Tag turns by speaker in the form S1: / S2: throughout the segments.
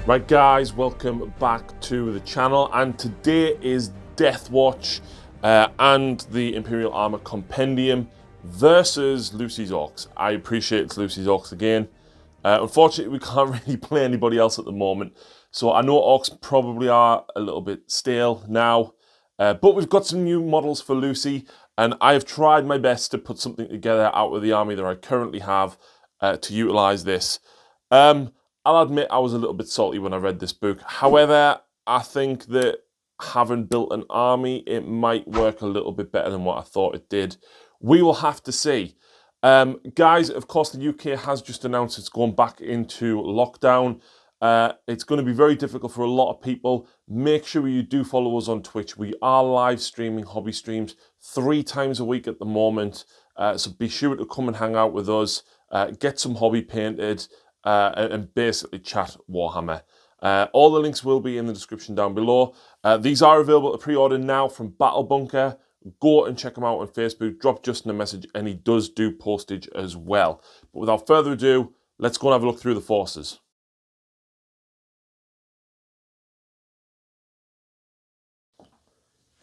S1: Right guys, welcome back to the channel, and today is Deathwatch and the Imperial Armor Compendium versus Lucy's Orks. I appreciate it's Lucy's Orks again. Unfortunately, we can't really play anybody else at the moment, so I know Orks probably are a little bit stale now, but we've got some new models for Lucy, and I have tried my best to put something together out of the army that I currently have to utilise this. I'll admit I was a little bit salty when I read this book. However, I think that having built an army, it might work a little bit better than what I thought it did. We will have to see. Guys, of course, the UK has just announced it's going back into lockdown. It's going to be very difficult for a lot of people. Make sure you do follow us on Twitch. We are live streaming hobby streams 3 times a week at the moment. So be sure to come and hang out with us, get some hobby painted, and basically chat Warhammer. All the links will be in the description down below. These are available to pre-order now from Battle Bunker. Go and check him out on Facebook. Drop Justin a message, and he does do postage as well. But without further ado, let's go and have a look through the forces.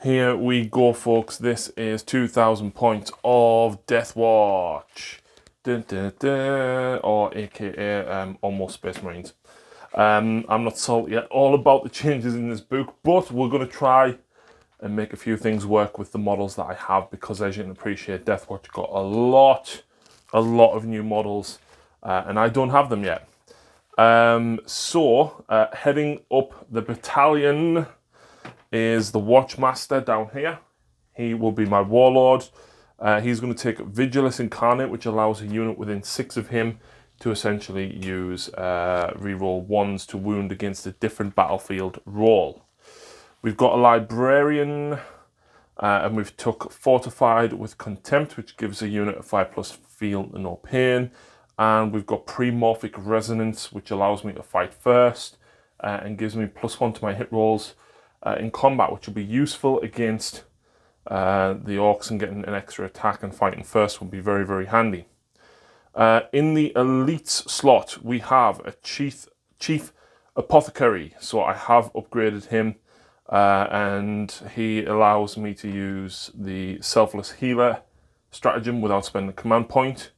S1: Here we go, folks. This is 2,000 points of Deathwatch. Dun, dun, dun, or aka almost Space Marines. I'm not salty at all about the changes in this book, but we're going to try and make a few things work with the models that I have, because as you can appreciate, Deathwatch got a lot of new models, and I don't have them yet. So heading up the battalion is the Watchmaster down here. He will be my warlord. He's going to take Vigilus Incarnate, which allows a unit within 6 of him to essentially use reroll 1s to wound against a different battlefield roll. We've got a Librarian, and we've took Fortified with Contempt, which gives a unit a 5+ feel and no pain. And we've got Premorphic Resonance, which allows me to fight first and gives me +1 to my hit rolls in combat, which will be useful against the Orks, and getting an extra attack and fighting first will be very, very handy. In the Elites slot, we have a Chief Apothecary. So I have upgraded him, and he allows me to use the Selfless Healer stratagem without spending a command point.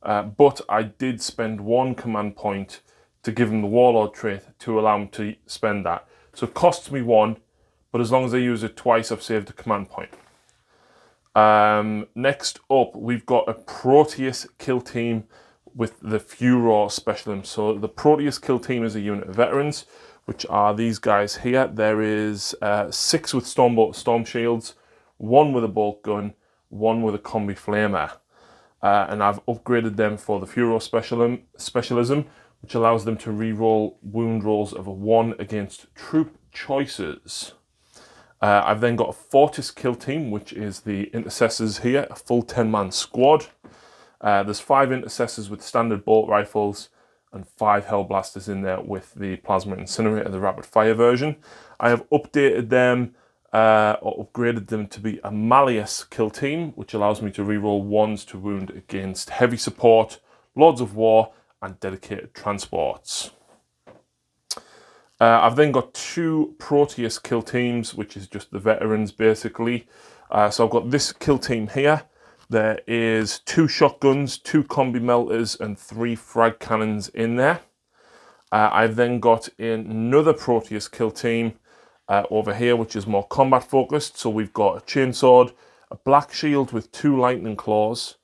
S1: But I did spend 1 command point to give him the Warlord trait to allow him to spend that. So it costs me 1, but as long as I use it twice, I've saved a command point. Next up, we've got a Proteus kill team with the Furor Specialism. So the Proteus kill team is a unit of veterans, which are these guys here. There is 6 with storm shields, 1 with a bolt gun, 1 with a combi flamer. And I've upgraded them for the Furor Specialism, which allows them to reroll wound rolls of a 1 against troop choices. I've then got a Fortis kill team, which is the Intercessors here, a full 10-man squad. There's 5 Intercessors with standard bolt rifles and 5 Hellblasters in there with the Plasma Incinerator, the rapid fire version. I have updated them, or upgraded them to be a Malleus kill team, which allows me to reroll 1s to wound against heavy support, Lords of War, and dedicated transports. I've then got 2 Proteus kill teams, which is just the veterans basically. So I've got this kill team here. There is 2 shotguns, 2 combi melters, and 3 frag cannons in there. I've then got another Proteus kill team over here, which is more combat focused. So we've got a chainsword, a black shield with 2 lightning claws.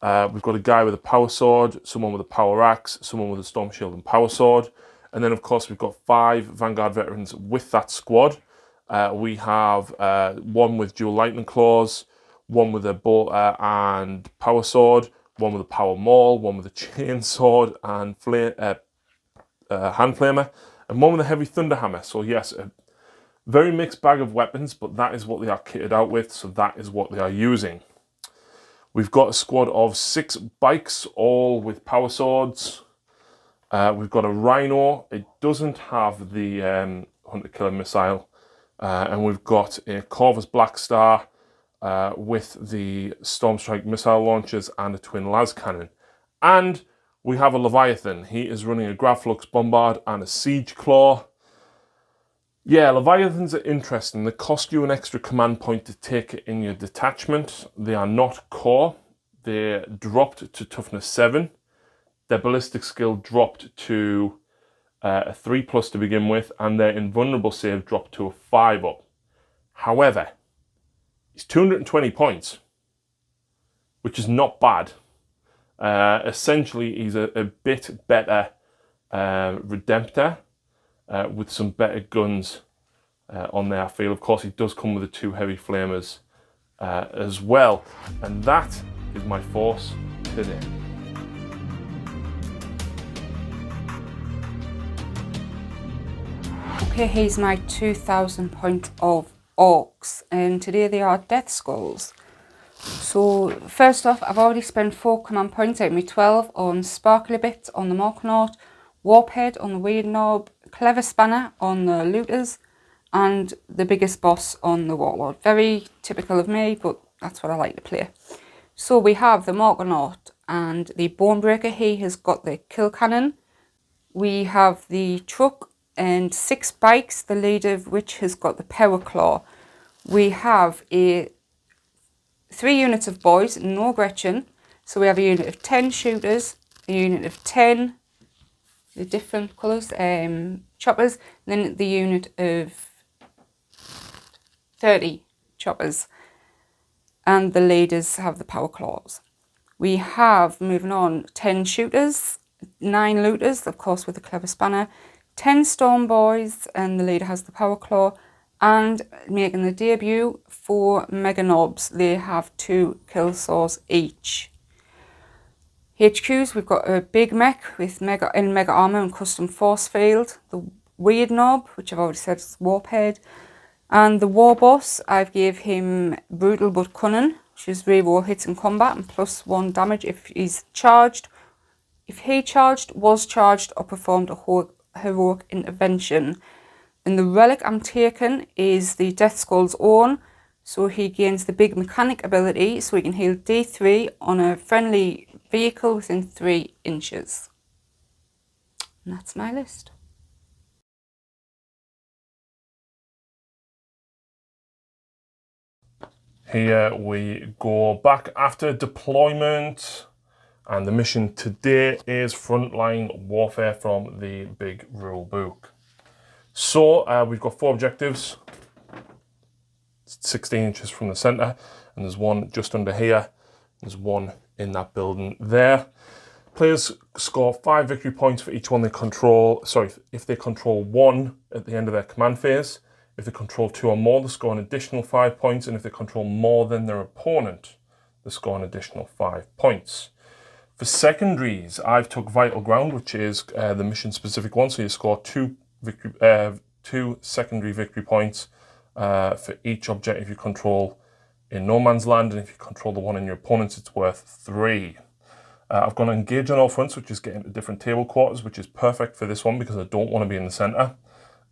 S1: We've got a guy with a power sword, someone with a power axe, someone with a storm shield and power sword. And then, of course, we've got 5 Vanguard veterans with that squad. We have 1 with dual lightning claws, 1 with a bolt and power sword, 1 with a power maul, 1 with a chain sword and hand flamer, and 1 with a heavy thunder hammer. So yes, a very mixed bag of weapons, but that is what they are kitted out with, so that is what they are using. We've got a squad of 6 bikes, all with power swords. We've got a Rhino. It doesn't have the Hunter Killer missile. And we've got a Corvus Black Star with the Stormstrike missile launchers and a twin las cannon. And we have a Leviathan. He is running a Gravflux Bombard and a Siege Claw. Yeah, Leviathans are interesting. They cost you an extra command point to take it in your detachment. They are not core. They're dropped to toughness 7. Their ballistic skill dropped to a 3+ to begin with, and their invulnerable save dropped to a 5 up. However, he's 220 points, which is not bad. Essentially, he's a bit better Redemptor with some better guns on there, I feel. Of course, he does come with the 2 heavy flamers as well. And that is my force today.
S2: Okay, here's my 2,000 points of Orks, and today they are Death Skulls. So first off, I've already spent 4 command points out of my 12 on Sparkly Bits on the Morknaut, Warphead on the Weird Knob, Clever Spanner on the Looters, and the biggest boss on the Warlord. Very typical of me, but that's what I like to play. So we have the Morknaut and the Bonebreaker. He has got the Kill Cannon. We have the truck and 6 bikes, the leader of which has got the Power Claw. We have 3 units of boys, no Gretchen. So we have a unit of 10 shooters, a unit of 10, the different colours, choppers, and then the unit of 30 choppers. And the leaders have the Power Claws. We have, moving on, 10 shooters, 9 looters, of course with the Clever Spanner, 10 Storm Boys, and the leader has the Power Claw, and making the debut, 4 Mega Knobs. They have 2 kill saws each. HQs, we've got a big mech with mega armor and custom force field, the Weird Knob, which I've already said is Warphead, and the War Boss, I've gave him Brutal but Cunning, which is reroll hits in combat and +1 damage if he's charged. If he charged, was charged, or performed a heroic intervention. And the relic I'm taking is the Death Skull's own, so he gains the big mechanic ability, so he can heal D3 on a friendly vehicle within 3 inches. And that's my list.
S1: Here we go back after deployment, and the mission today is frontline warfare from the big rule book. So we've got 4 objectives, 16 inches from the center, and there's one just under here. There's one in that building there. Players score 5 victory points for each one they control. Sorry, if they control 1 at the end of their command phase. If they control 2 or more, they score an additional 5 points, and if they control more than their opponent, they score an additional 5 points. For secondaries, I've took Vital Ground, which is the mission-specific one, so you score 2 secondary victory points for each objective you control in no man's land, and if you control the one in your opponent's, it's worth 3. I've gone Engage on all fronts, which is getting to different table quarters, which is perfect for this one because I don't want to be in the centre.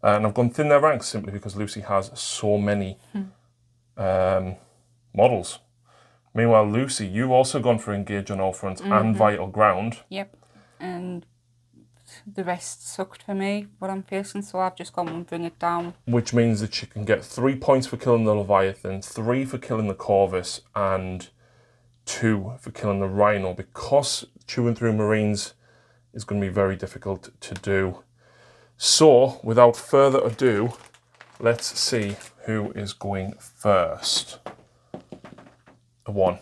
S1: And I've gone Thin Their Ranks simply because Lucy has so many models. Meanwhile, Lucy, you've also gone for Engage on all fronts and Vital Ground.
S2: Yep, and the rest sucked for me, what I'm facing, so I've just gone and bring it down. Which
S1: means that she can get 3 points for killing the Leviathan, 3 for killing the Corvus, and 2 for killing the Rhino, because chewing through Marines is going to be very difficult to do. So, without further ado, let's see who is going first. A 1.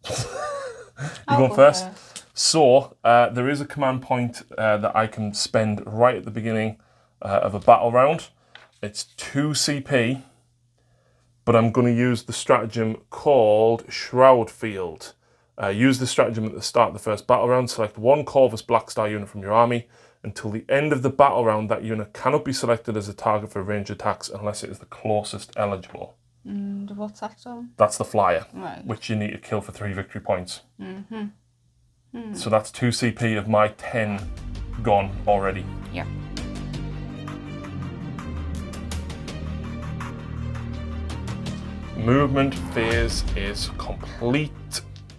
S1: You going first? So, there is a command point that I can spend right at the beginning of a battle round. It's 2 CP, but I'm going to use the stratagem called Shroud Field. Use the stratagem at the start of the first battle round. Select 1 Corvus Black Star unit from your army. Until the end of the battle round, that unit cannot be selected as a target for ranged attacks unless it is the closest eligible.
S2: And what's that on?
S1: That's the flyer,
S2: right,
S1: which you need to kill for 3 victory points. So that's 2 CP of my 10 gone already.
S2: Yeah.
S1: Movement phase is complete.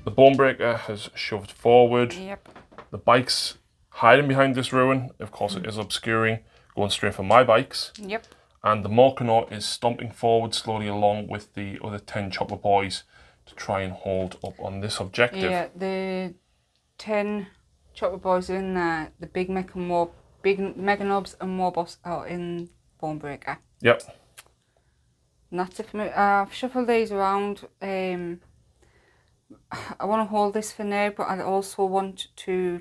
S1: The Bonebreaker has shoved forward.
S2: Yep.
S1: The bikes hiding behind this ruin. Of course, it is obscuring, going straight for my bikes.
S2: Yep.
S1: And the Morkanor is stomping forward slowly along with the other 10 chopper boys to try and hold up on this objective.
S2: Yeah, the 10 chopper boys are in there. The big mech and big mega nobs and war boss are in Bonebreaker.
S1: Yep.
S2: And that's it for me. I've shuffled these around. I want to hold this for now, but I also want to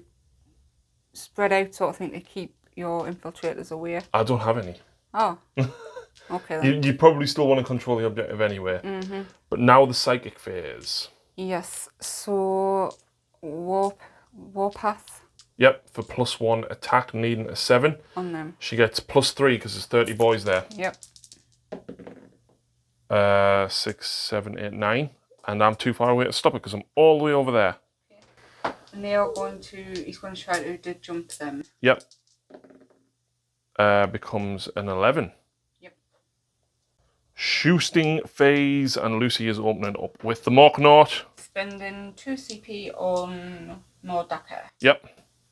S2: spread out sort of thing to keep your infiltrators away.
S1: I don't have any.
S2: Oh, okay then.
S1: You probably still want to control the objective anyway. But now the psychic phase.
S2: Yes, so Warpath.
S1: Yep, for +1 attack, needing a 7.
S2: On them.
S1: She gets +3 because there's 30 boys there.
S2: Yep.
S1: 6, 7, 8, 9. And I'm too far away to stop it because I'm all the way over there.
S2: And they are he's going to try to jump them.
S1: Yep. Becomes an 11.
S2: Yep.
S1: Shooting phase, and Lucy is opening up with the Morknaut.
S2: Spending 2 CP on Mordaka.
S1: Yep.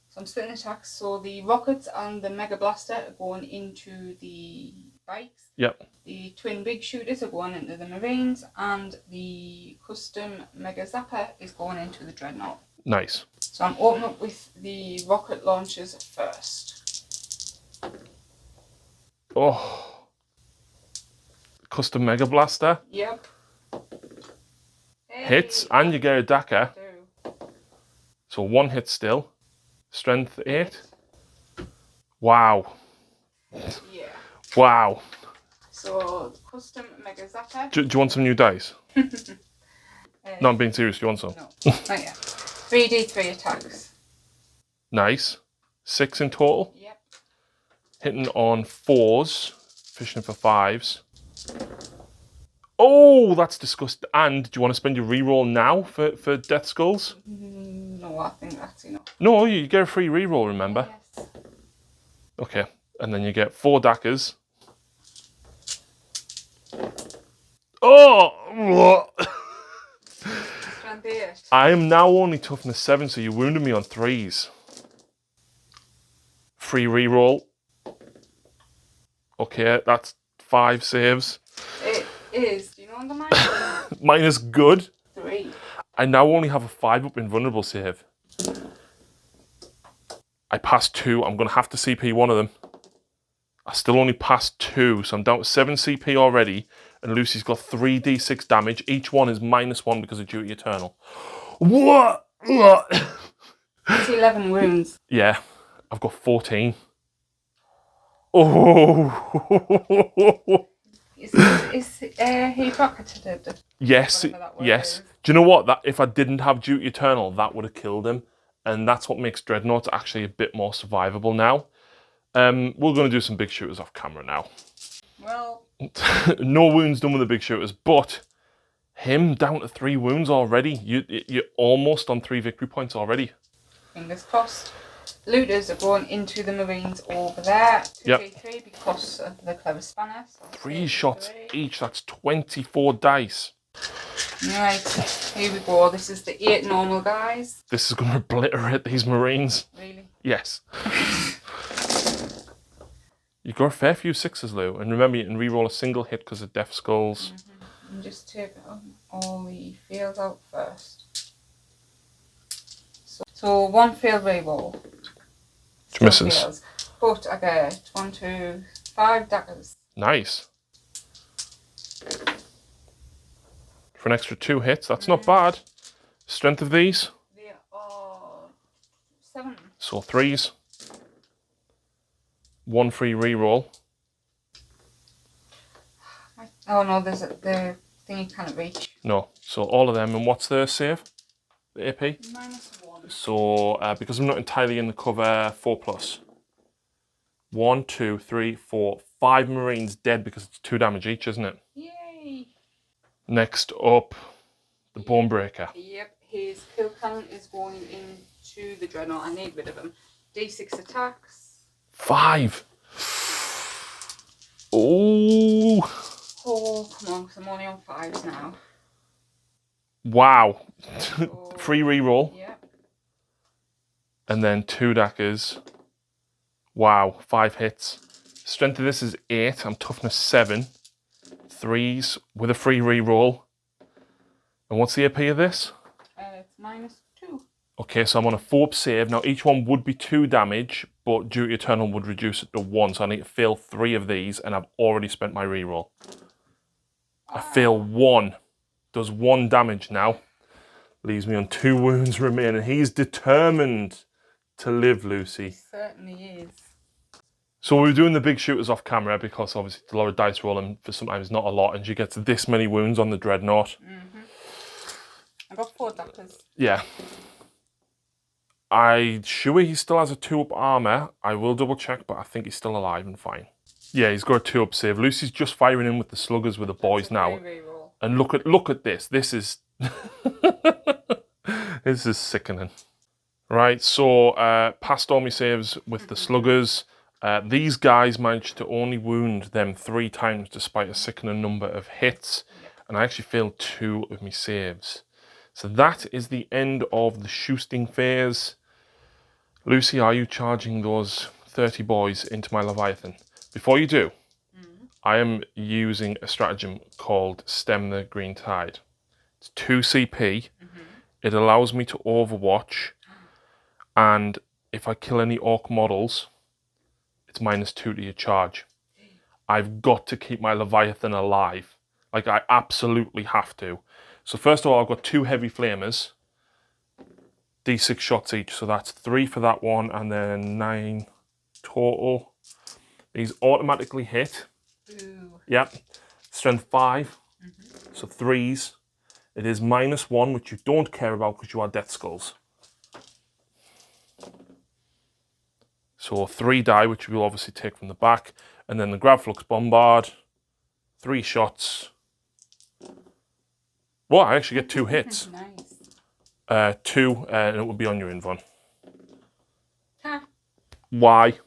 S2: So I'm splitting attacks. So the rockets and the Mega Blaster are going into the bikes.
S1: Yep.
S2: The twin big shooters are going into the Marines, and the custom Mega Zapper is going into the Dreadnought.
S1: Nice.
S2: So I'm opening up with the rocket launchers first.
S1: Oh. Custom Mega Blaster.
S2: Yep. Hey.
S1: Hits, and you get a Daka. So 1 hit still. Strength 8. Wow.
S2: Yeah.
S1: Wow.
S2: So, custom Mega Zapper.
S1: Do you want some new dice? No, I'm being serious. Do you want some?
S2: No. Not yet. 3d3 attacks.
S1: Nice. 6 in total.
S2: Yep.
S1: Hitting on 4s. Fishing for 5s. Oh, that's disgusting. And do you want to spend your reroll now for Death Skulls?
S2: No, I think that's enough.
S1: No, you get a free reroll, remember?
S2: Yes.
S1: Okay. And then you get 4 Dakas. Oh!
S2: Strength 8.
S1: I am now only toughness 7, so you wounded me on 3s. Free reroll. Okay, that's 5 saves.
S2: It is. Do you know what the minus?
S1: Minus good.
S2: 3.
S1: I now only have a 5 up invulnerable save. I passed 2. I'm going to have to CP one of them. I still only passed 2, so I'm down to 7 CP already. And Lucy's got 3d6 damage. Each one is -1 because of Duty Eternal. What?
S2: It's 11 wounds.
S1: Yeah, I've got 14. Oh.
S2: Is he rocketed?
S1: Yes, yes. Do you know what? That if I didn't have Duty Eternal, that would have killed him. And that's what makes Dreadnought actually a bit more survivable now. We're going to do some big shooters off camera now.
S2: Well,
S1: no wounds done with the big shooters, but him down to 3 wounds already. You're almost on 3 victory points already.
S2: Fingers crossed. Looters are going into the Marines over there. 2d3 because of the clever spanner. So
S1: 3 shots each. That's 24 dice.
S2: Right, here we go. This is the 8 normal guys.
S1: This is going to obliterate these Marines.
S2: Really?
S1: Yes. You got a fair few 6s, Lou, and remember you can reroll a single hit because of Death Skulls.
S2: And just take all the fails out first. So 1 failed reroll.
S1: Which misses.
S2: Fails. But I get 1, 2, 5 daggers.
S1: Nice. For an extra 2 hits, that's not bad. Strength of these?
S2: They are 7.
S1: So 3s. 1 free reroll.
S2: Oh no, there's the thing you can't reach.
S1: No, so all of them. And what's the save? The AP?
S2: -1.
S1: So because I'm not entirely in the cover, 4+. 1, 2, 3, 4, 5 Marines dead because it's 2 damage each, isn't it?
S2: Yay!
S1: Next up, the Bonebreaker.
S2: Yep, his kill cannon is going into the Dreadnought. I need rid of him. D6 attacks.
S1: 5. Oh.
S2: Oh, come on, because I'm only on 5s now.
S1: Wow.
S2: So,
S1: Free reroll.
S2: Yep.
S1: And then 2 daggers. Wow, 5 hits. Strength of this is 8. I'm toughness 7. 3s with a free reroll. And what's the AP of this?
S2: It's -2.
S1: Okay, so I'm on a 4 save. Now each one would be 2 damage, but due to Eternal would reduce it to 1. So I need to fail 3 of these, and I've already spent my reroll. I fail 1. Does 1 damage now. Leaves me on 2 wounds remaining. He's determined to live, Lucy.
S2: He certainly is.
S1: So we were doing the big shooters off camera because obviously it's a lot of dice rolling for sometimes not a lot, and she gets this many wounds on the Dreadnought.
S2: I got 4 daggers.
S1: Yeah. I'm sure he still has a 2-up armor. I will double check, but I think he's still alive and fine. Yeah, he's got a 2-up save. Lucy's just firing in with the sluggers with the boys now. And look at this. This is this is sickening. Right, so passed all my saves with the sluggers. These guys managed to only wound them 3 times despite a sickening number of hits. And I actually failed 2 of my saves. So that is the end of the shooting phase. Lucy, are you charging those 30 boys into my Leviathan? Before you do, I am using a stratagem called Stem the Green Tide. It's 2 CP. It allows me to overwatch. And if I kill any Ork models, it's -2 to your charge. I've got to keep my Leviathan alive. Like, I absolutely have to. So first of all, I've got 2 heavy flamers. D6 shots each. So that's 3 for that one and then 9 total. These automatically hit.
S2: Ooh.
S1: Yep. Strength 5. So 3s. It is -1, which you don't care about because you are Death Skulls. So 3 die, which we'll obviously take from the back. And then the Gravflux Bombard. 3 shots. Well, I actually get 2 hits.
S2: Nice.
S1: 2, and it will be on your Invon.
S2: Huh.
S1: Why?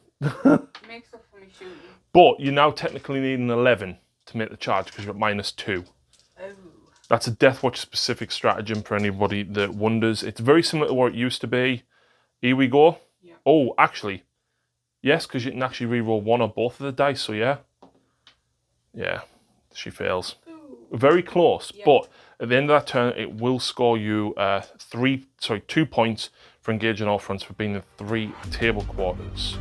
S2: Makes up for me shooting.
S1: But you now technically need an 11 to make the charge because you're at -2.
S2: Oh.
S1: That's a Deathwatch specific stratagem for anybody that wonders. It's very similar to what it used to be. Here we go.
S2: Yeah.
S1: Oh, actually, yes, because you can actually reroll 1 or both of the dice, so yeah. Yeah, she fails.
S2: Ooh.
S1: Very close,
S2: Yeah.
S1: but at the end of that turn, it will score you 2 points for engaging all fronts for being in 3 table quarters.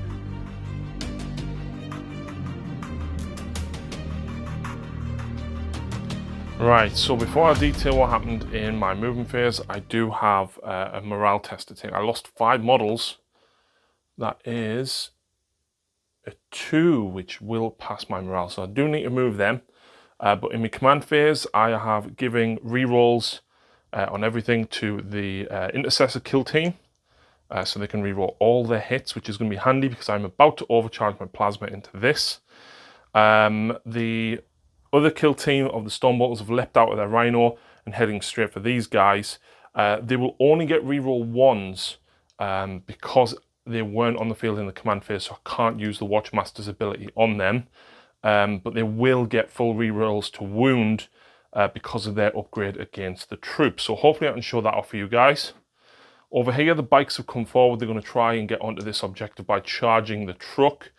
S1: Right, so before I detail what happened in my movement phase, I do have a morale test to take. I lost 5 models. That is a 2, which will pass my morale. So I do need to move them. But in my command phase, I have giving rerolls on everything to the Intercessor kill team. So they can reroll all their hits, which is going to be handy because I'm about to overcharge my plasma into this. The other kill team of the Stormbolters have leapt out of their Rhino and heading straight for these guys. They will only get reroll 1s because they weren't on the field in the command phase, so I can't use the Watchmaster's ability on them. But they will get full rerolls to wound because of their upgrade against the troops. So hopefully I can show that off for you guys. Over here, the bikes have come forward. They're going to try and get onto this objective by charging the truck.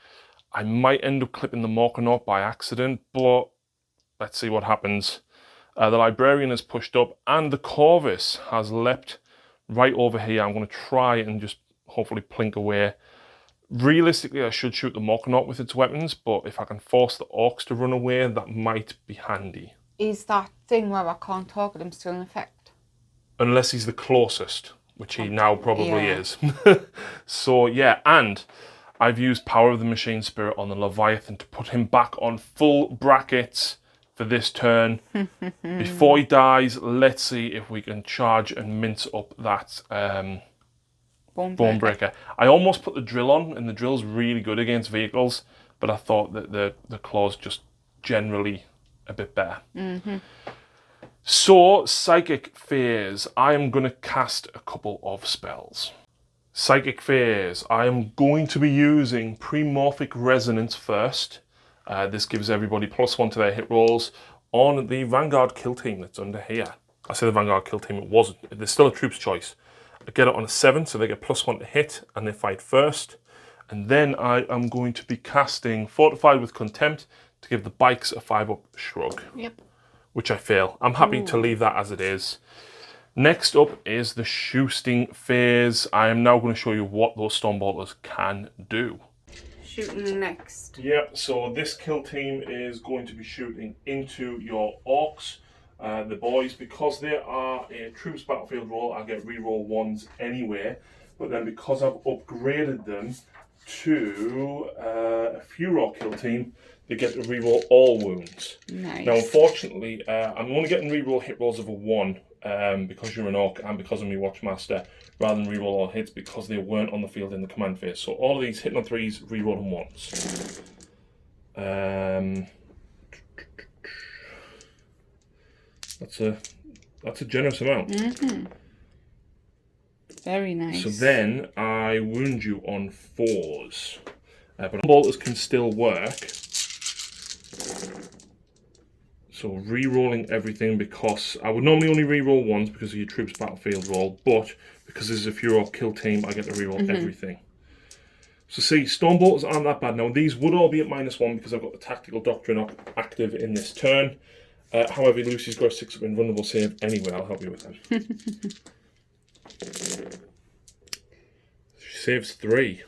S1: I might end up clipping the Morkanaut by accident, but let's see what happens. The Librarian has pushed up and the Corvus has leapt right over here. I'm going to try and just hopefully plink away. Realistically, I should shoot the Morkanaut with its weapons, but if I can force the Orks to run away, that might be handy.
S2: Is that thing where I can't target him still in effect?
S1: Unless he's the closest, which he now probably is. So yeah, and I've used Power of the Machine Spirit on the Leviathan to put him back on full brackets for this turn. Before he dies, let's see if we can charge and mince up that Bonebreaker. I almost put the drill on, and the drill's really good against vehicles, but I thought that the claw's just generally a bit better. So, Psychic Phase. I am going to cast a couple of spells. Psychic Phase. I am going to be using Premorphic Resonance first. This gives everybody +1 to their hit rolls on the Vanguard kill team that's under here. I say the Vanguard kill team, it wasn't. There's still a troop's choice. I get it on a 7, so they get +1 to hit, and they fight first. And then I am going to be casting Fortified with Contempt to give the bikes a 5-up shrug.
S2: Yep.
S1: Which I fail. I'm happy to leave that as it is. Next up is the shooting phase. I am now going to show you what those Stormbolters can do.
S2: Shooting next.
S1: Yep, so this kill team is going to be shooting into your Orks. The boys, because they are a troops battlefield role, I get reroll 1s anyway. But then because I've upgraded them to a Furor kill team, they get to reroll all wounds.
S2: Nice.
S1: Now, unfortunately, I'm only getting reroll hit rolls of a 1 because you're an Orc and because I'm your Watchmaster, rather than reroll all hits because they weren't on the field in the command phase. So all of these hitting on 3s, reroll them once. That's a generous amount.
S2: Mm-hmm. Very nice.
S1: So then I wound you on 4s. But bolters can still work. So re-rolling everything, because I would normally only re-roll 1s because of your troops battlefield roll, but because this is a Furor kill team, I get to re-roll everything. So see, Stormbolters aren't that bad. Now these would all be at -1 because I've got the Tactical Doctrine active in this turn. However, Lucy's got a 6-up invulnerable save anyway. I'll help you with them. She saves 3.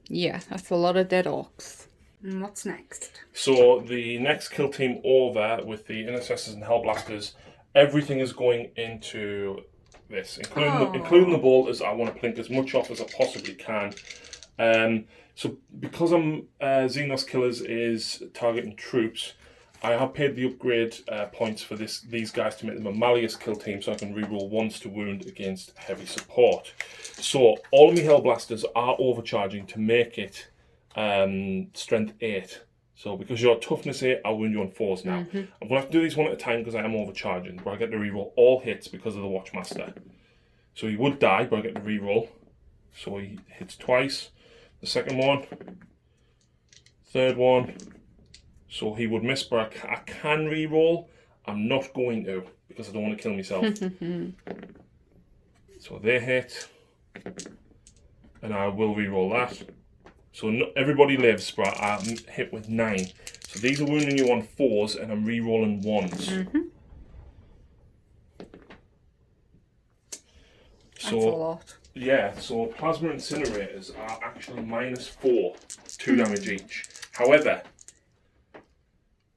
S2: Yeah, that's a lot of dead Orcs. And what's next?
S1: So the next kill team over with the Intercessors and Hellblasters, everything is going into this, including the bolters. I want to plink as much off as I possibly can. So because I'm Xenos Killers is targeting troops, I have paid the upgrade points for these guys to make them a Malleus kill team, so I can reroll 1s to wound against heavy support. So all of my Hellblasters are overcharging to make it strength 8. So because you're toughness 8, I'll wound you on 4s now. I'm going to have to do these one at a time because I am overcharging, but I get to reroll all hits because of the Watchmaster. So he would die, but I get to reroll. So he hits twice. The second one, third one. So he would miss, but I can re-roll. I'm not going to because I don't want to kill myself. So they hit, and I will re-roll that. So everybody lives, but I'm hit with 9. So these are wounding you on 4s, and I'm re-rolling 1s.
S2: That's a lot.
S1: Yeah, so Plasma Incinerators are actually -4, 2 damage each. However,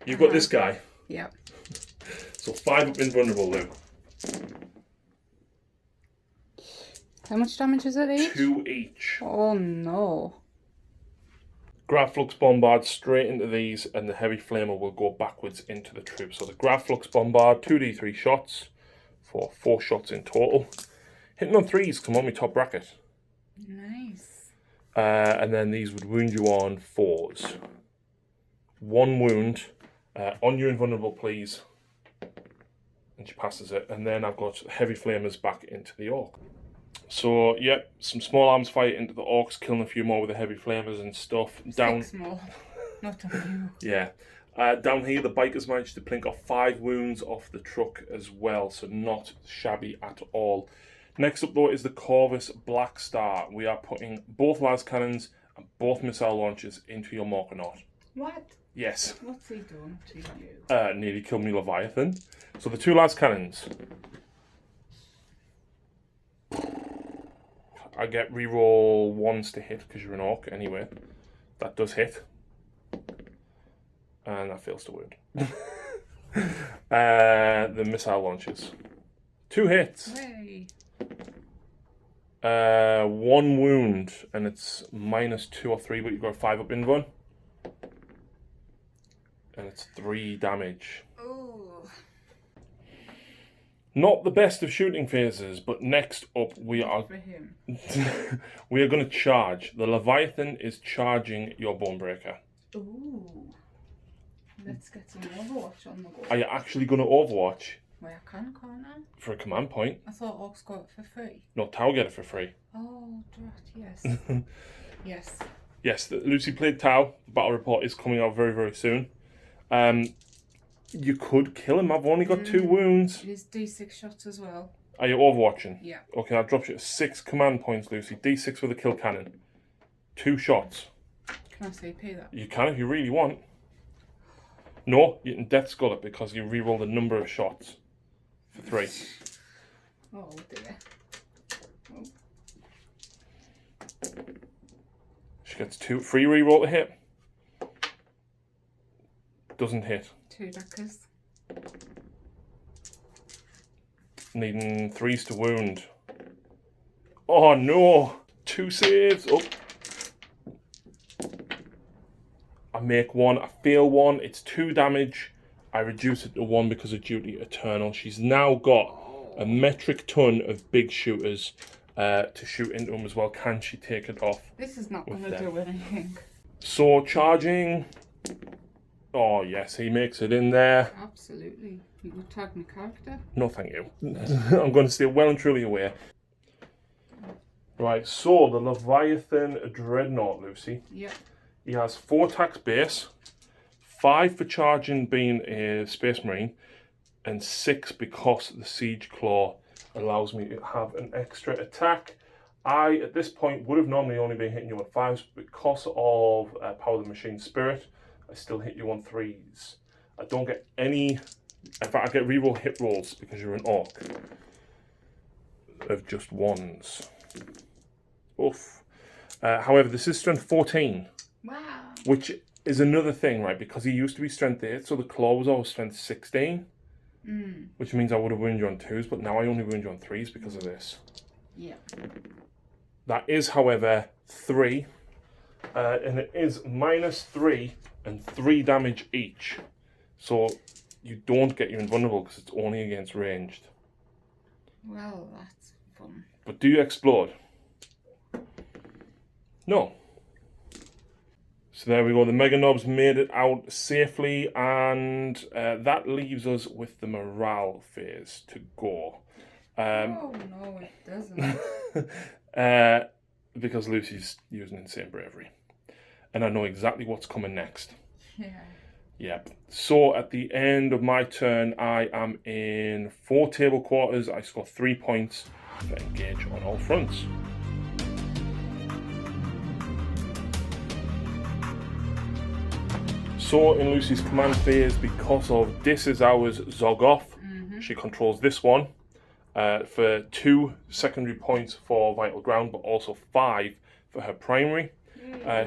S1: you've got this guy.
S2: Yep.
S1: So 5-up invulnerable, Lou.
S2: How much damage is it each?
S1: 2 each.
S2: Oh no.
S1: Grav Flux Bombard straight into these, and the Heavy Flamer will go backwards into the troops. So the Grav Flux Bombard, 2d3 shots for 4 shots in total. Hitting on 3s, come on, my top bracket.
S2: Nice.
S1: And then these would wound you on 4s. 1 wound on your invulnerable, please. And she passes it. And then I've got Heavy Flamers back into the Orc. So, yep, some small arms fight into the Orcs, killing a few more with the Heavy Flamers and stuff.
S2: 6 more, not a few.
S1: Yeah. Down here, the bikers managed to plink off 5 wounds off the truck as well, so not shabby at all. Next up, though, is the Corvus Black Star. We are putting both las cannons and both missile launchers into your Morkanaut.
S2: What?
S1: Yes.
S2: What's he done to you?
S1: Nearly killed me Leviathan. So the 2 las cannons. I get reroll 1s to hit because you're an Orc anyway. That does hit. And that fails to wound. The missile launchers. 2 hits.
S2: Hey.
S1: 1 wound, and it's -2 or 3, but you've got a 5-up invuln. And it's 3 damage.
S2: Oh.
S1: Not the best of shooting phases, but next up we are
S2: For him.
S1: we are going to charge. The Leviathan is charging your Bonebreaker.
S2: Ooh. Let's get some Overwatch on the go.
S1: Are you actually going to Overwatch?
S2: Well, I can't I?
S1: For a command point.
S2: I thought Orcs got it for free.
S1: No, Tau get it for free.
S2: Oh, drat, yes. Yes.
S1: Yes, the Lucy played Tau. The battle report is coming out very, very soon. You could kill him. I've only got 2 wounds.
S2: It is D6 shots as well.
S1: Are you overwatching?
S2: Yeah.
S1: Okay, that drops you to 6 command points, Lucy. D6 with a kill cannon. 2 shots.
S2: Can I CP that?
S1: You can if you really want. No, you can death skull it because you reroll the number of shots for 3.
S2: Oh dear. Oh.
S1: She gets 2 free reroll to hit. Doesn't hit.
S2: 2 daggers.
S1: Needing 3s to wound. Oh no! 2 saves. Oh. I make 1, I fail 1, it's 2 damage. I reduce it to 1 because of Duty Eternal. She's now got a metric ton of big shooters to shoot into them as well. Can she take it off?
S2: This is not going to do anything.
S1: So charging. Oh yes, he makes it in there.
S2: Absolutely. You can tag my character.
S1: No thank you. I'm going to stay well and truly away. Right, so the Leviathan Dreadnought, Lucy.
S2: Yep.
S1: He has 4 attacks base, 5 for charging being a Space Marine, and 6 because the Siege Claw allows me to have an extra attack. I, at this point, would have normally only been hitting you on 5s, but because of Power of the Machine Spirit, I still hit you on 3s. I don't get any... In fact, I get reroll hit rolls because you're an Orc of just 1s. Oof. However, this is strength 14.
S2: Wow.
S1: Which is another thing, right? Because he used to be strength 8, so the claw was always strength 16. Which means I would have wounded you on 2s, but now I only wound you on 3s because of this.
S2: Yeah.
S1: That is, however, 3. And it is -3 and 3 damage each. So you don't get your invulnerable because it's only against ranged.
S2: Well, that's fun.
S1: But do you explode? No. So there we go, the Mega Knobs made it out safely, and that leaves us with the morale phase to go.
S2: Oh, no, it doesn't.
S1: Because Lucy's using insane bravery. And I know exactly what's coming next.
S2: Yeah.
S1: Yep. So at the end of my turn, I am in 4 table quarters. I score 3 points to engage on all fronts. So in Lucy's command phase, because of This Is Ours Zog Off, she controls this one for 2 secondary points for Vital Ground, but also 5 for her primary.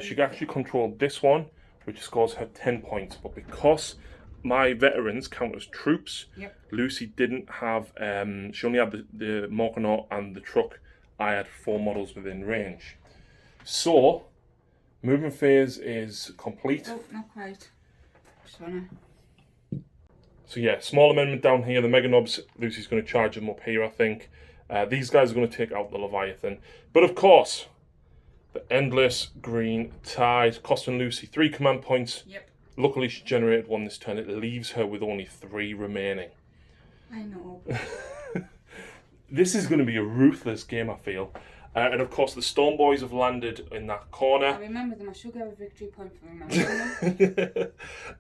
S1: She actually controlled this one, which scores her 10 points, but because my veterans count as troops, Lucy didn't have, she only had the Morganor and the truck. I had 4 models within range. So, movement phase is complete.
S2: Oh, not quite.
S1: So yeah, small amendment down here. The Mega Knobs, Lucy's going to charge them up here, I think. These guys are going to take out the Leviathan. But of course, the Endless Green Tide, costing Lucy 3 command points.
S2: Yep.
S1: Luckily, she generated 1 this turn. It leaves her with only 3 remaining.
S2: I know.
S1: This is going to be a ruthless game, I feel. And of course, the Storm Boys have landed in that corner.
S2: I remember them. I should get a victory point for remembering them.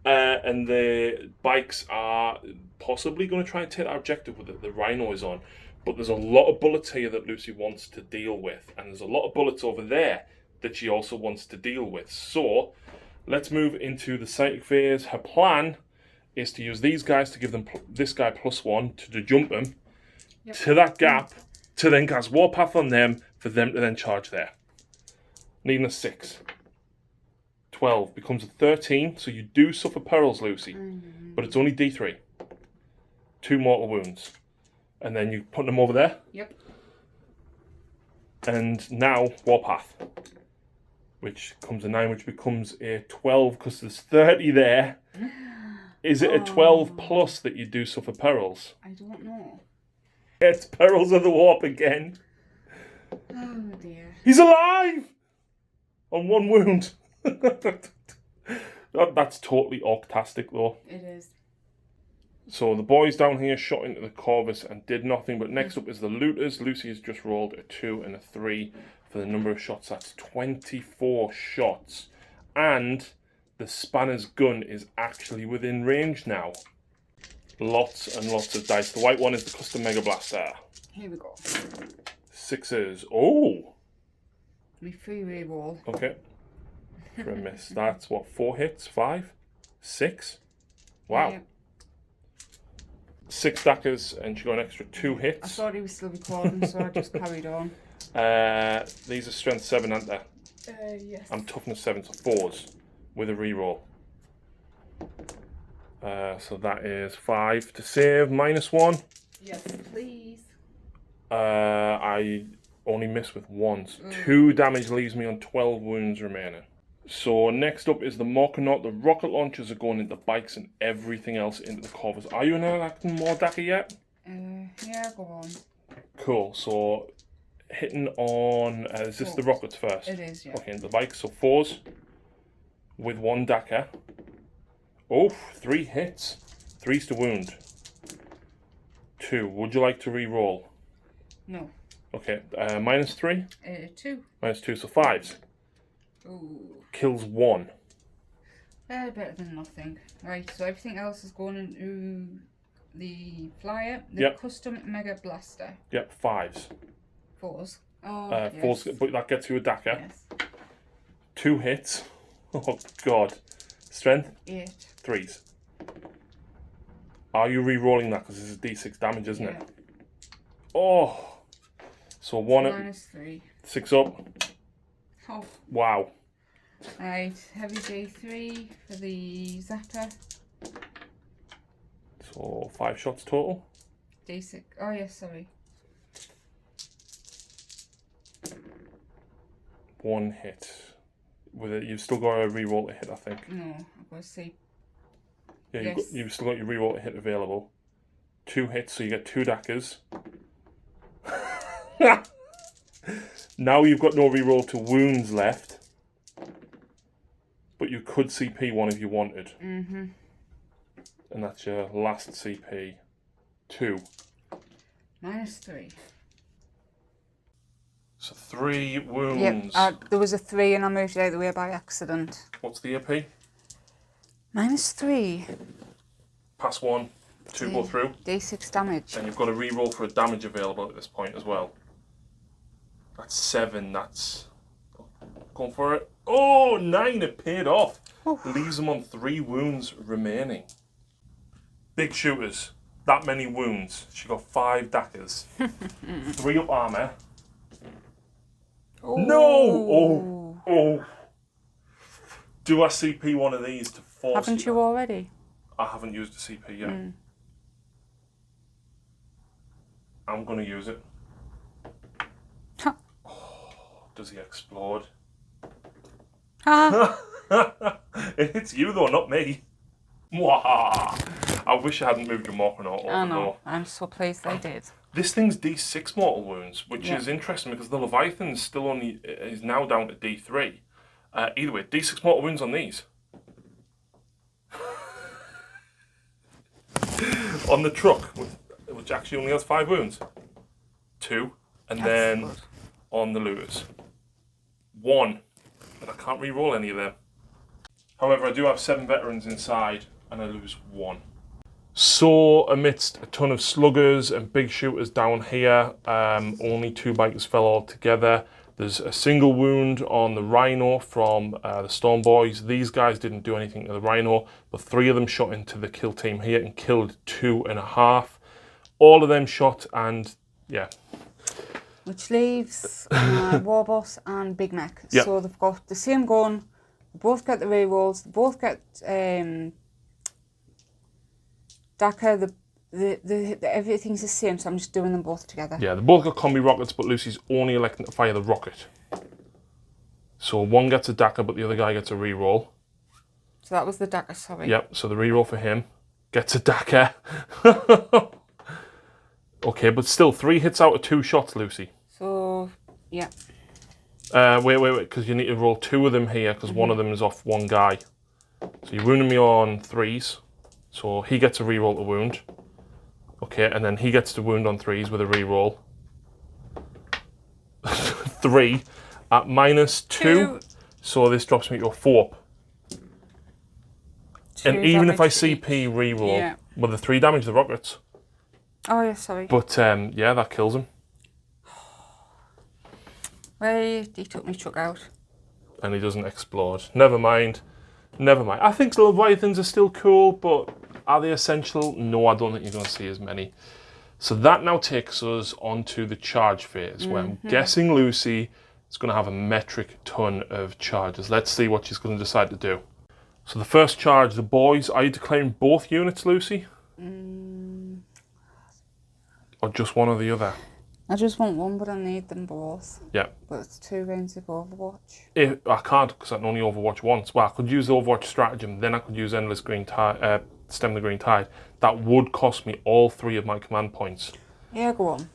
S1: And the bikes are possibly going to try and take that objective with it. The Rhino is on. But there's a lot of bullets here that Lucy wants to deal with. And there's a lot of bullets over there that she also wants to deal with. So, let's move into the Psychic phase. Her plan is to use these guys to give them this guy +1 to jump them to that gap, to then cast Warpath on them, for them to then charge there. Needing a 6. 12 becomes a 13, so you do suffer perils, Lucy. But it's only D3. 2 mortal wounds. And then you put them over there.
S2: Yep.
S1: And now, Warpath. Which comes a 9, which becomes a 12, because there's 30 there. Is it a 12 plus that you do suffer perils?
S2: I don't know.
S1: It's Perils of the Warp again.
S2: Oh dear.
S1: He's alive! On 1 wound. That's totally Orktastic though.
S2: It is.
S1: So the boys down here shot into the Corvus and did nothing, but next up is the Looters. Lucy has just rolled a 2 and a 3 for the number of shots. That's 24 shots. And the Spanner's gun is actually within range now. Lots and lots of dice. The white one is the Custom Mega Blaster.
S2: Here we go.
S1: 6s. Oh!
S2: Me free reroll.
S1: Okay. For a miss. That's what, 4 hits? 5? 6? Wow.
S2: Yeah.
S1: 6 dackers, and she got an extra 2
S2: I
S1: hits.
S2: thought he was still recording, so I just carried on.
S1: These are strength 7, aren't they?
S2: Yes.
S1: And toughness 7, so 4s with a reroll. So that is 5 to save, -1.
S2: Yes, please.
S1: I only miss with 1s. 2 damage leaves me on 12 wounds remaining. So next up is the Morkanaut. The rocket launchers are going into bikes and everything else into the covers. Are you enacting more dacker yet?
S2: Yeah, go on.
S1: Cool. So hitting on, is this the rockets first?
S2: It is, yeah.
S1: Okay, into the bikes. So 4s with 1 dacker. Oh, 3 hits. 3's to wound. 2. Would you like to re-roll?
S2: No.
S1: Okay, -3?
S2: 2.
S1: -2, so 5s.
S2: Ooh.
S1: Kills 1.
S2: Better than nothing. Right, so everything else is going into the flyer. The
S1: Yep.
S2: custom mega blaster.
S1: Yep, 5s.
S2: 4s. Oh,
S1: 4s,
S2: yes.
S1: but that gets you a dacker.
S2: Yes.
S1: 2 hits. Oh, God. Strength?
S2: 8.
S1: 3s. Are you re-rolling that? Because this is D6 damage, isn't it? Oh. So 1 at
S2: -3.
S1: 6 up.
S2: Oh.
S1: Wow.
S2: Right, heavy J3 for the zapper.
S1: So 5 shots total.
S2: D6. Oh, yes, sorry.
S1: 1 hit. With it, you've still got a re-roll to hit, I think.
S2: No, I've got to see.
S1: Yeah,
S2: Yes.
S1: you've still got your re-roll to hit available. 2 hits, so you get 2 dackers. Now you've got no re-roll to wounds left. But you could CP 1 if you wanted.
S2: Mm-hmm.
S1: And that's your last CP. 2.
S2: -3.
S1: So 3 wounds.
S2: Yep, there was a 3 and I moved it out of the way by accident.
S1: What's the AP?
S2: -3.
S1: Pass 1, 2 go through.
S2: D6 damage.
S1: And you've got a re-roll for a damage available at this point as well. That's 7, that's... Going for it. Oh, 9, it paid off.
S2: Oof.
S1: Leaves them on 3 wounds remaining. Big shooters. That many wounds. She got 5 dackers. 3 up armour.
S2: Oh.
S1: No! Oh. Do I CP one of these to force
S2: Haven't you already?
S1: I haven't used a CP yet. I'm going to use it.
S2: Ha.
S1: Oh, does he explode?
S2: Ha.
S1: It hits you though, not me. Mwah. I wish I hadn't moved your Morkanaut over
S2: I know.
S1: though.
S2: I'm so pleased I did.
S1: This thing's D6 mortal wounds, which is interesting because the Leviathan's still only is now down to D3. Either way, D6 mortal wounds on these. On the truck, which actually only has 5 wounds. 2, and
S2: That's
S1: then
S2: good.
S1: on the looters. 1, and I can't re-roll any of them. However, I do have 7 veterans inside, and I lose 1. So, amidst a ton of sluggers and big shooters down here, only 2 bikers fell altogether. There's a single wound on the Rhino from the Storm Boys. These guys didn't do anything to the Rhino, but 3 of them shot into the kill team here and killed 2.5. All of them shot and, yeah.
S2: Which leaves Warboss and Big Mech.
S1: Yep.
S2: So they've got the same gun, they both get the rerolls, they both get Dacker, everything's the same, so I'm just doing them both together.
S1: Yeah, they both got combi rockets, but Lucy's only electing to fire the rocket. So one gets a Dacker, but the other guy gets a reroll.
S2: So that was the Dacker, sorry.
S1: Yep, so the reroll for him gets a Dacker. Okay, but still 3 hits out of 2 shots, Lucy.
S2: So, yeah.
S1: Wait, because you need to roll 2 of them here, because one of them is off 1 guy. So you're wounding me on 3s. So he gets a reroll to wound. Okay, and then he gets to wound on 3s with a reroll. 3 at -2. So this drops me to a 4 up. And even if I CP reroll, well, the 3 damage the rockets.
S2: Oh, yeah, sorry.
S1: But yeah, that kills him.
S2: Wait, he took my truck out.
S1: And he doesn't explode. Never mind. Never mind. I think the Leviathans are still cool, but are they essential? No, I don't think you're going to see as many. So that now takes us onto the charge phase, where I'm guessing Lucy is going to have a metric ton of charges. Let's see what she's going to decide to do. So the first charge, the boys, are you declaring both units, Lucy? Or just one or the other?
S2: I just want one, but I need them both.
S1: Yeah.
S2: But it's 2 rounds of Overwatch.
S1: I can't, because I can only Overwatch once. Well, I could use the Overwatch stratagem, then I could use Endless Green Tide, Stem the Green Tide. That would cost me all 3 of my command points.
S2: Yeah, go on.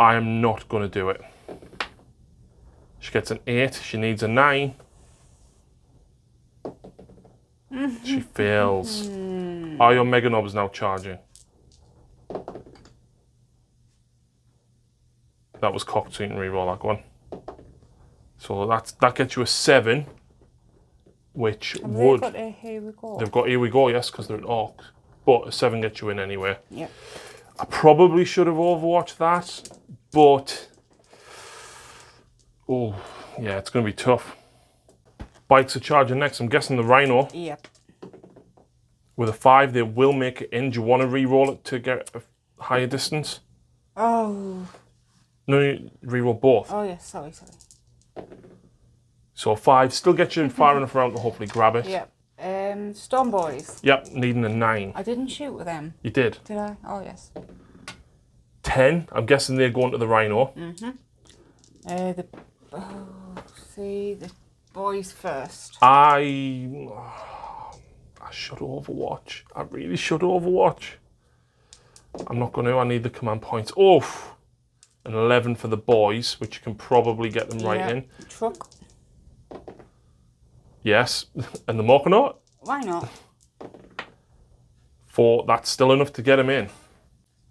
S1: I am not going to do it. She gets an 8. She needs a 9. She fails. Are your Mega Knobs now charging? That was cocked, so you can reroll that one. So that gets you a 7, which would...
S2: They've got a Here We Go.
S1: They've got Here We Go, yes, because they're an Orc. But a 7 gets you in anyway.
S2: Yep.
S1: I probably should have Overwatched that, but... Oh, yeah, it's going to be tough. Bikes are charging next. I'm guessing the Rhino.
S2: Yep.
S1: With a 5, they will make it in. Do you want to re-roll it to get a higher distance?
S2: Oh.
S1: No, you re-roll both.
S2: Oh, yes, sorry.
S1: So 5 still gets you far enough around to hopefully grab it.
S2: Yep. Storm Boys.
S1: Yep, needing a 9.
S2: I didn't shoot with them.
S1: You did.
S2: Did I? Oh, yes.
S1: 10. I'm guessing they're going to the Rhino.
S2: The boys first.
S1: I should Overwatch. I really should Overwatch. I'm not going to. I need the command points. Oh, an 11 for the boys, which you can probably get them right in.
S2: Truck.
S1: Yes, and the Morkanaut.
S2: Why not?
S1: 4. That's still enough to get them in.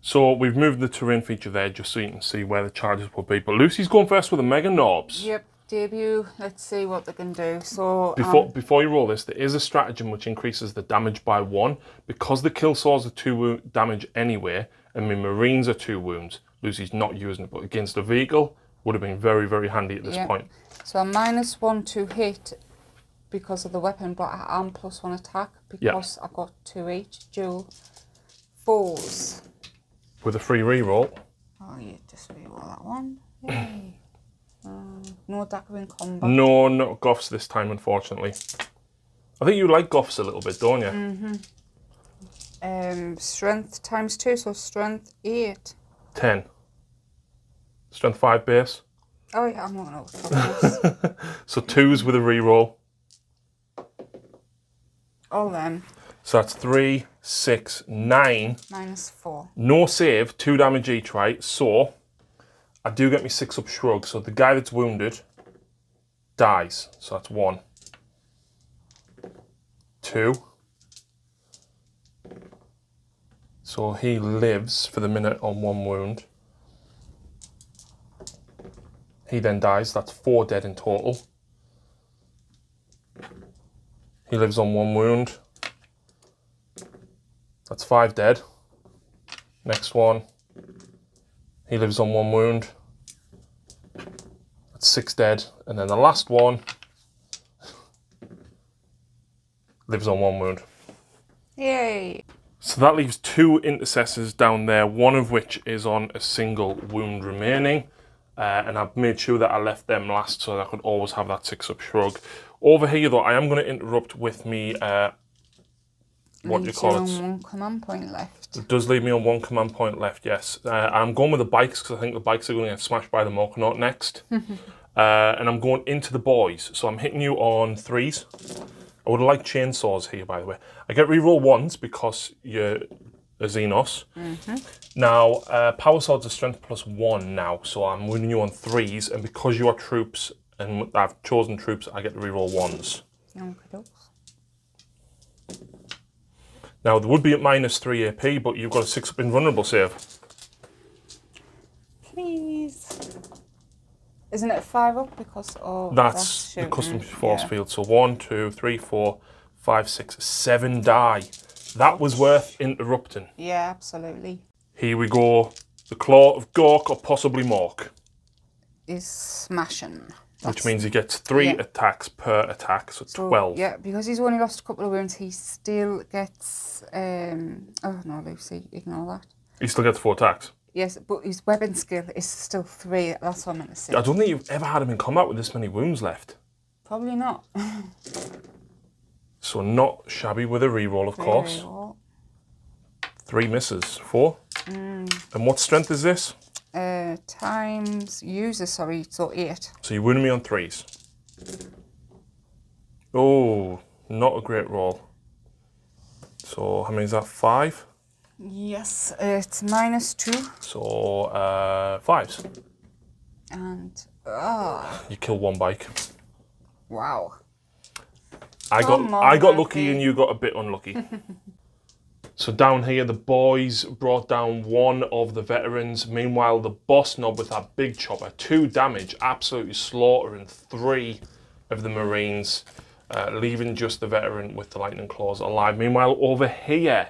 S1: So we've moved the terrain feature there just so you can see where the charges will be. But Lucy's going first with the Mega Knobs.
S2: Yep. Debut. Let's see what they can do. So
S1: before you roll this, there is a stratagem which increases the damage by 1. Because the kill saws are 2 damage anyway, and my Marines are 2 wounds, Lucy's not using it, but against a vehicle would have been very, very handy at this point.
S2: So I'm -1 to hit because of the weapon, but I'm +1 attack because I've got 2 each. Dual 4s.
S1: With a free reroll.
S2: Oh, you just reroll that one. Yay. No dagger in combat.
S1: No, not Goths this time, unfortunately. I think you like Goths a little bit, don't you?
S2: Strength ×2, so strength 8.
S1: 10. Strength 5 base.
S2: Oh yeah, I'm not going to.
S1: So 2s with a reroll.
S2: All them.
S1: So that's 3, 6, 9.
S2: -4.
S1: No save, 2 damage each, right? So I do get me 6 up shrug. So the guy that's wounded dies. So that's 1. 2. So he lives for the minute on 1 wound. He then dies. That's 4 dead in total. He lives on 1 wound. That's 5 dead. Next one. He lives on 1 wound. That's 6 dead. And then the last one lives on 1 wound.
S2: Yay.
S1: So that leaves 2 intercessors down there, one of which is on a single wound remaining. And I've made sure that I left them last so that I could always have that 6-up shrug. Over here though, I am going to interrupt with me, what do you call it?
S2: 1 command point left.
S1: It does leave me on 1 command point left, yes. I'm going with the bikes because I think the bikes are going to get smashed by the Morkanaut next. And I'm going into the boys. So I'm hitting you on 3s. I would have liked chainsaws here, by the way. I get reroll 1s because you're a Xenos. Now, power swords are strength +1 now, so I'm winning you on 3s, and because you are troops and I've chosen troops, I get to reroll 1s.
S2: Okay.
S1: Now, there would be at -3 AP, but you've got a 6-up invulnerable save.
S2: Please. Isn't it 5-up because of
S1: That's the custom force field. So 1, 2, 3, 4, 5, 6, 7 die. That was worth interrupting.
S2: Yeah, absolutely.
S1: Here we go. The Claw of Gork or possibly Mork.
S2: Is smashing.
S1: Which means he gets 3 attacks per attack, so 12.
S2: Yeah, because he's only lost a couple of wounds, he still gets... oh, no, Lucy, ignore that.
S1: He still gets 4 attacks.
S2: Yes, but his weapon skill is still 3. That's what I meant to say.
S1: I don't think you've ever had him in combat with this many wounds left.
S2: Probably not.
S1: So not shabby with a reroll, of course.
S2: Reroll.
S1: 3 misses. 4. And what strength is this?
S2: Times user, sorry, so 8.
S1: So you wounded me on 3s. Oh, not a great roll. So how many is that? 5?
S2: Yes, it's -2.
S1: So 5s.
S2: And,
S1: You kill 1 bike.
S2: wow.
S1: I got lucky and you got a bit unlucky. So down here, the boys brought down 1 of the veterans. Meanwhile, the boss knob with that big chopper, 2 damage, absolutely slaughtering 3 of the Marines, leaving just the veteran with the lightning claws alive. Meanwhile, over here,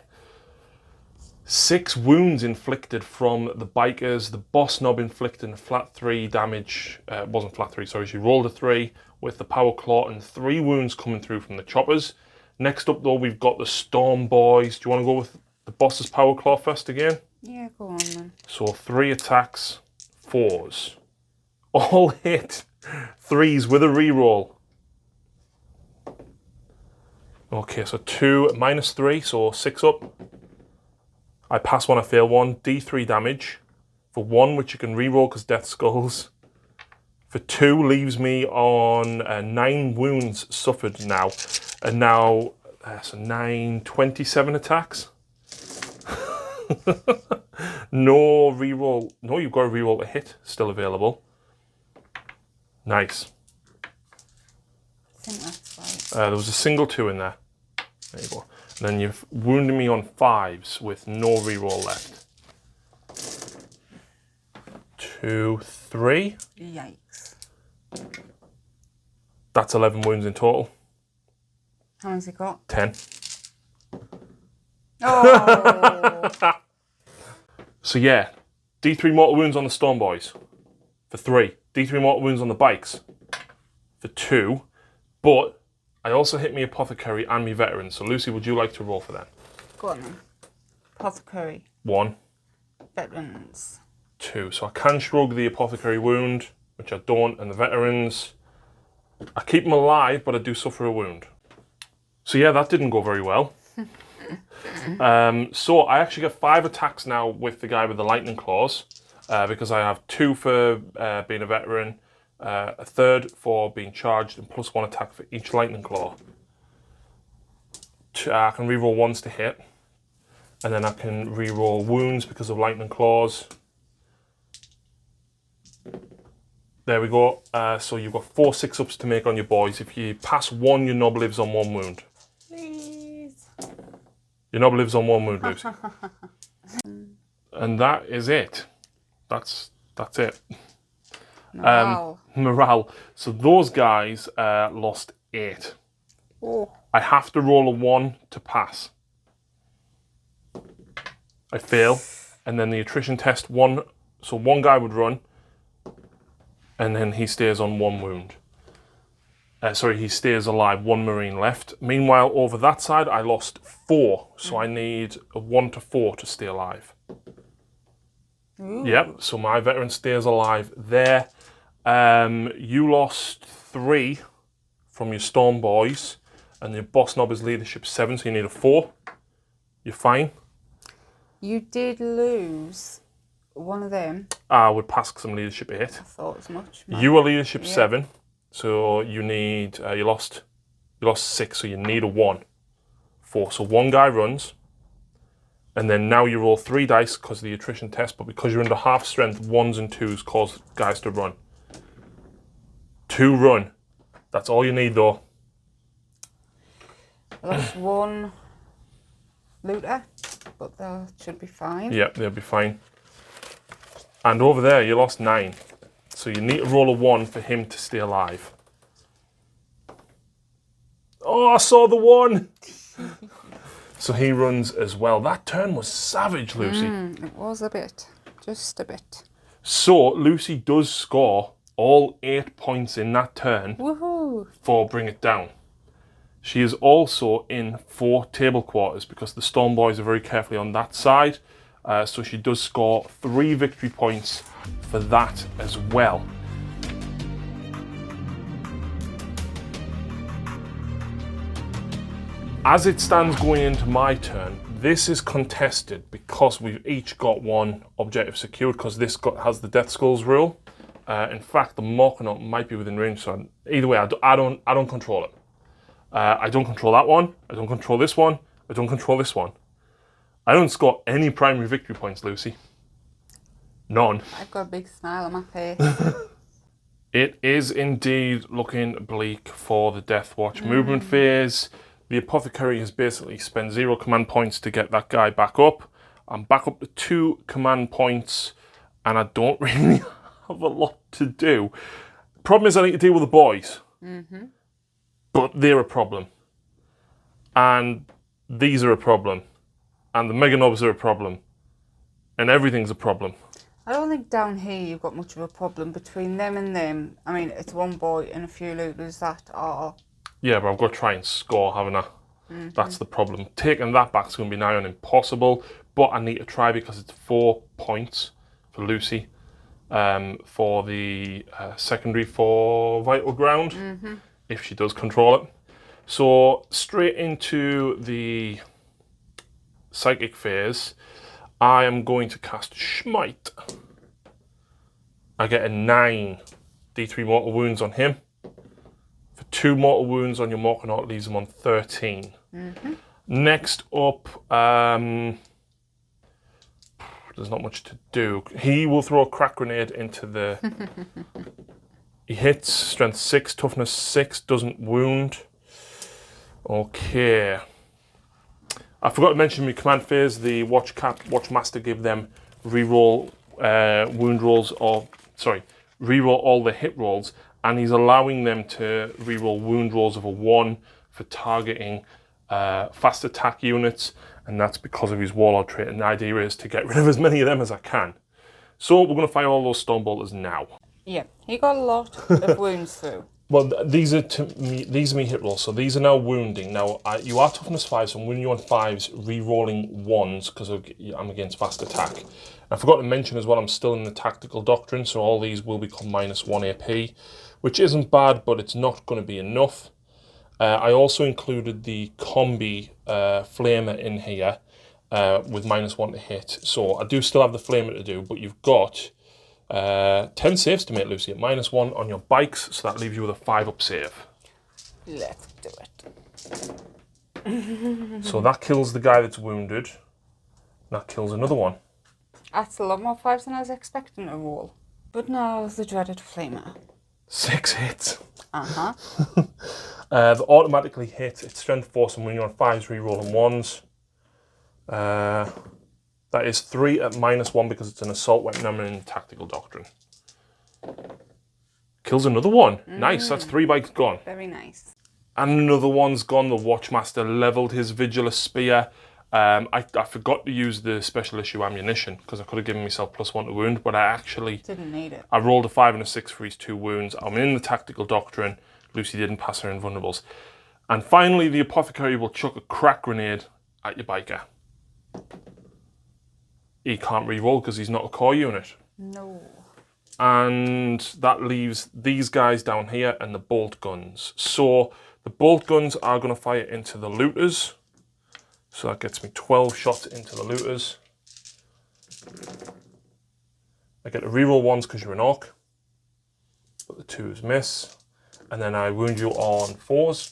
S1: 6 wounds inflicted from the bikers. The boss knob inflicting a flat 3 damage. It wasn't flat 3, sorry. She rolled a 3 with the power claw and 3 wounds coming through from the choppers. Next up, though, we've got the Storm Boys. Do you want to go with the boss's power claw first again?
S2: Yeah, go on then.
S1: So 3 attacks, 4s. All hit. 3s with a reroll. Okay, so 2 -3, so 6 up. I pass 1, I fail 1. D3 damage. For 1, which you can reroll because Death Skulls. For 2, leaves me on 9 wounds suffered now. And now, so 9, 27 attacks. No reroll. No, you've got a reroll to hit. Still available. Nice.
S2: I think that's right.
S1: There was a single 2 in there. There you go. And then you've wounded me on 5s with no reroll left. 2, 3.
S2: Yikes.
S1: That's 11 wounds in total.
S2: How many's he got?
S1: 10.
S2: Oh!
S1: So yeah, D3 mortal wounds on the Storm Boys for 3. D3 mortal wounds on the bikes for 2. But I also hit me Apothecary and me Veteran. So Lucy, would you like to roll for that?
S2: Go on then. Apothecary.
S1: 1.
S2: Veterans.
S1: 2. So I can shrug the Apothecary wound, which I don't, and the Veterans. I keep them alive, but I do suffer a wound. So yeah, that didn't go very well. So I actually get 5 attacks now with the guy with the lightning claws, because I have 2 for being a veteran, a 3rd for being charged, and plus 1 attack for each lightning claw. I can reroll 1s to hit, and then I can reroll wounds because of lightning claws. There we go. So you've got 4 6-ups to make on your boys. If you pass 1, your knob lives on 1 wound.
S2: Please.
S1: Your knob lives on 1 wound, Lucy. And that is it. That's it.
S2: Morale.
S1: Morale. So those guys lost 8.
S2: Oh.
S1: I have to roll a 1 to pass. I fail. And then the attrition test, 1. So 1 guy would run. And then he stays on 1 wound. He stays alive, 1 Marine left. Meanwhile, over that side, I lost 4. So I need a 1 to 4 to stay alive.
S2: Ooh.
S1: Yep, so my veteran stays alive there. You lost 3 from your Storm Boys. And your boss knob is leadership 7, so you need a 4. You're fine.
S2: You did lose one of them.
S1: I would pass some leadership a hit.
S2: I thought as much.
S1: You are leadership 7, so you need, you lost 6, so you need a 1. 4, so 1 guy runs, and then now you roll 3 dice because of the attrition test, but because you're under half strength, 1s and 2s cause guys to run. 2 run. That's all you need though.
S2: I lost 1 looter, but that should be fine.
S1: Yep, they'll be fine. And over there, you lost 9. So you need to roll a 1 for him to stay alive. Oh, I saw the 1! So he runs as well. That turn was savage, Lucy.
S2: It was a bit. Just a bit.
S1: So Lucy does score all 8 points in that turn.
S2: Woohoo!
S1: For Bring It Down. She is also in 4 table quarters because the Storm Boys are very carefully on that side. So she does score 3 victory points for that as well. As it stands going into my turn, this is contested because we've each got 1 objective secured because this has the Death Skulls rule. In fact, the Morkanaut might be within range, so either way, I don't control it. I don't control that one, I don't control this one, I don't control this one. I don't score any primary victory points, Lucy. None.
S2: I've got a big smile on my face.
S1: It is indeed looking bleak for the Deathwatch movement phase. The Apothecary has basically spent 0 command points to get that guy back up. I'm back up to 2 command points, and I don't really have a lot to do. Problem is I need to deal with the boys. But they're a problem. And these are a problem. And the Mega Nobs are a problem. And everything's a problem.
S2: I don't think down here you've got much of a problem between them and them. I mean, it's 1 boy and a few looters that are...
S1: Yeah, but I've got to try and score, haven't I? That's the problem. Taking that back is going to be nigh on impossible. But I need to try because it's 4 points for Lucy. For the secondary for Vital Ground. If she does control it. So straight into the psychic phase, I am going to cast Smite. I get a 9 D3 mortal wounds on him. For 2 mortal wounds on your Morkanaut, leaves him on 13. Next up, there's not much to do. He will throw a crack grenade into the... He hits, strength 6, toughness 6, doesn't wound. Okay. I forgot to mention in my command phase, the Watchmaster gave them reroll wound rolls, or sorry, reroll all the hit rolls, and he's allowing them to reroll wound rolls of a 1 for targeting fast attack units, and that's because of his Warlord trait, and the idea is to get rid of as many of them as I can. So we're going to fire all those Stormbolters now.
S2: Yeah, he got a lot of wounds through.
S1: Well, these are me hit rolls, so these are now wounding. Now, you are toughness 5, so I'm winning you on 5s, re-rolling 1s, because I'm against fast attack. And I forgot to mention as well, I'm still in the Tactical Doctrine, so all these will become -1 AP, which isn't bad, but it's not going to be enough. I also included the Combi Flamer in here, with -1 to hit. So I do still have the Flamer to do, but you've got 10 saves to make, Lucy, at -1 on your bikes, so that leaves you with a 5-up save.
S2: Let's do it.
S1: So that kills the guy that's wounded. That kills another one.
S2: That's a lot more 5s than I was expecting to roll. But now the dreaded Flamer.
S1: 6 hits.
S2: Uh-huh.
S1: They automatically hit. It's strength 4, so when you're on 5s, re-rolling 1s. That is 3 at -1 because it's an assault weapon. I'm in Tactical Doctrine. Kills another one. Nice, that's 3 bikes gone.
S2: Very nice.
S1: And another one's gone. The Watchmaster leveled his Vigilus Spear. I forgot to use the special issue ammunition because I could have given myself +1 to wound, but I actually
S2: didn't need it.
S1: I rolled a 5 and a 6 for his 2 wounds. I'm in the Tactical Doctrine. Lucy didn't pass her invulnerables. And finally, the Apothecary will chuck a crack grenade at your biker. He can't re-roll because he's not a core unit.
S2: No.
S1: And that leaves these guys down here and the bolt guns. So the bolt guns are going to fire into the looters. So that gets me 12 shots into the looters. I get to reroll 1s because you're an Orc. But the 2s miss. And then I wound you on 4s.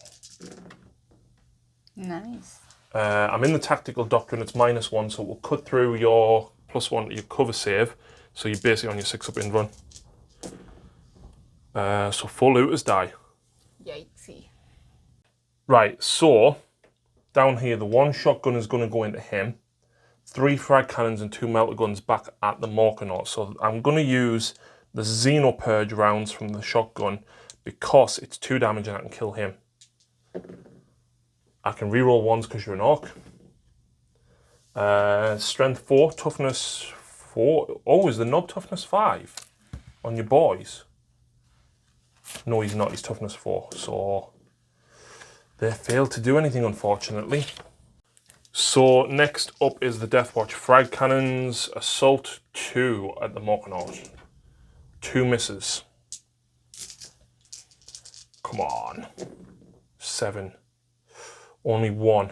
S2: Nice.
S1: I'm in the Tactical Doctrine, it's -1, so it will cut through your +1 to your cover save. So you're basically on your 6-up in run. So 4 looters die.
S2: Yikesy.
S1: Right, so down here, the 1 shotgun is going to go into him. 3 frag cannons and 2 melter guns back at the Morkanaut. So I'm going to use the Xenopurge rounds from the shotgun because it's 2 damage and I can kill him. I can reroll 1s because you're an Orc. Strength 4, toughness 4. Oh, is the knob toughness 5 on your boys? No, he's not. He's toughness 4. So they failed to do anything, unfortunately. So next up is the Deathwatch frag cannons. Assault 2 at the Morkanaut. 2 misses. Come on. 7. Only 1.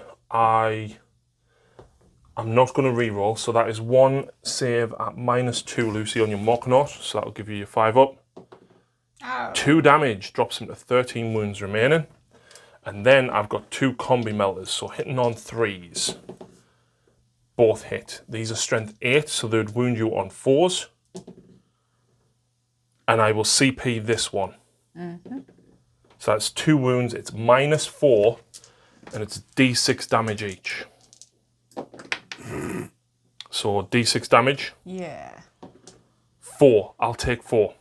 S1: I'm not going to re-roll, so that is 1 save at -2, Lucy, on your Morkanaut. So that'll give you your 5 up.
S2: Oh.
S1: 2 damage, drops him to 13 wounds remaining. And then I've got 2 combi melters, so hitting on 3s. Both hit. These are strength 8, so they'd wound you on 4s. And I will CP this one. So that's 2 wounds, it's -4, and it's D6 damage each. So D6 damage.
S2: Yeah.
S1: 4, I'll take 4.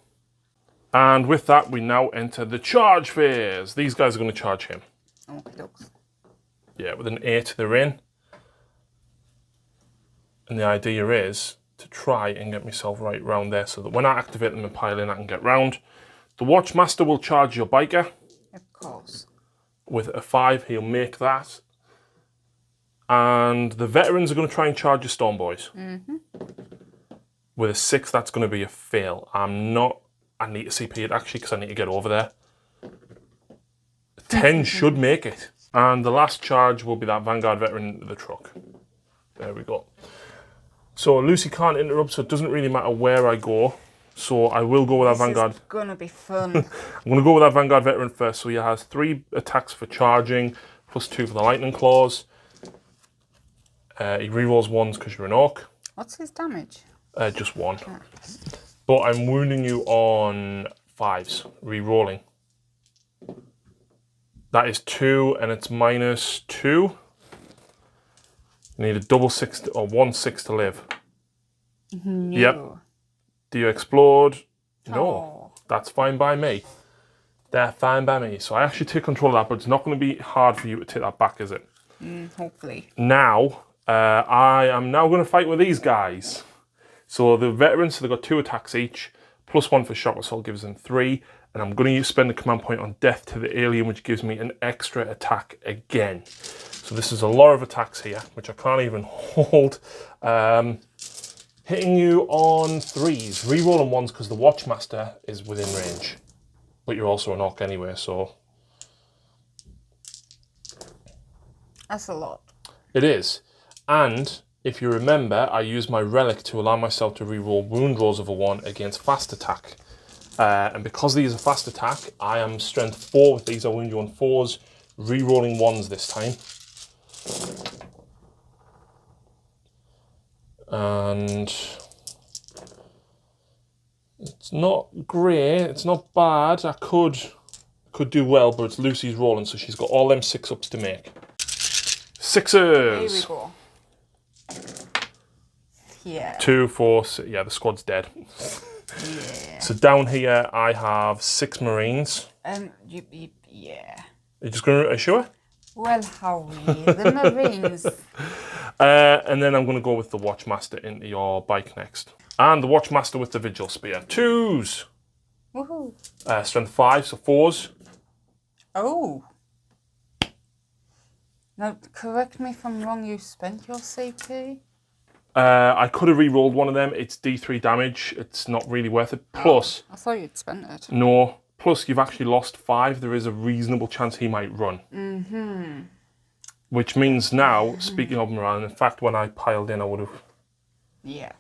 S1: And with that, we now enter the charge phase. These guys are going to charge him.
S2: Okay, dokes.
S1: Yeah, with an 8, they're in. And the idea is to try and get myself right round there so that when I activate them and pile in, I can get round. The Watchmaster will charge your biker.
S2: Of course.
S1: With a 5, he'll make that. And the veterans are going to try and charge your Storm Boys. With a 6, that's going to be a fail. I need to CP it actually because I need to get over there. 10 should make it. And the last charge will be that Vanguard veteran into the truck. There we go. So Lucy can't interrupt, so it doesn't really matter where I go. So I will go with that Vanguard.
S2: This is gonna be fun.
S1: I'm going to go with that Vanguard veteran first. So he has 3 attacks for charging, +2 for the lightning claws. He rerolls 1s because you're an orc.
S2: What's his damage?
S1: Just 1. But I'm wounding you on 5s, rerolling. That is 2, and it's -2. You need a double 6 or 1 6 to live.
S2: No.
S1: Yep. Do you explode? No.
S2: Oh.
S1: That's fine by me. They're fine by me. So I actually take control of that, but it's not going to be hard for you to take that back, is it?
S2: Hopefully.
S1: Now, I am now going to fight with these guys. So the veterans, so they've got 2 attacks each, +1 for shock assault gives them 3, and I'm going to spend a command point on death to the alien, which gives me an extra attack again. So this is a lot of attacks here, which I can't even hold. Hitting you on 3s, re-rolling 1s because the Watchmaster is within range. But you're also an orc anyway, so...
S2: That's a lot.
S1: It is. And if you remember, I used my relic to allow myself to re-roll wound rolls of a 1 against fast attack. And because these are fast attack, I am strength 4 with these. I wound you on 4s, re-rolling 1s this time. And it's not great, it's not bad. I could do well, but it's Lucy's rolling, so she's got all them 6-ups to make. 6s.
S2: Here we go. Yeah.
S1: 2, 4, 6. Yeah, the squad's dead.
S2: Yeah.
S1: So down here I have 6 Marines.
S2: Yeah.
S1: Are you sure?
S2: Well, Howie, the Marines.
S1: And then I'm going to go with the Watchmaster into your bike next. And the Watchmaster with the Vigil Spear. 2s.
S2: Woohoo.
S1: Strength 5, so 4s.
S2: Oh. Now, correct me if I'm wrong, you spent your CP?
S1: I could have re-rolled one of them. It's D3 damage. It's not really worth it. Plus...
S2: I thought you'd spent it.
S1: No. Plus, you've actually lost 5. There is a reasonable chance he might run. Which means now, speaking of morale, and in fact, when I piled in, I would have...
S2: Yeah.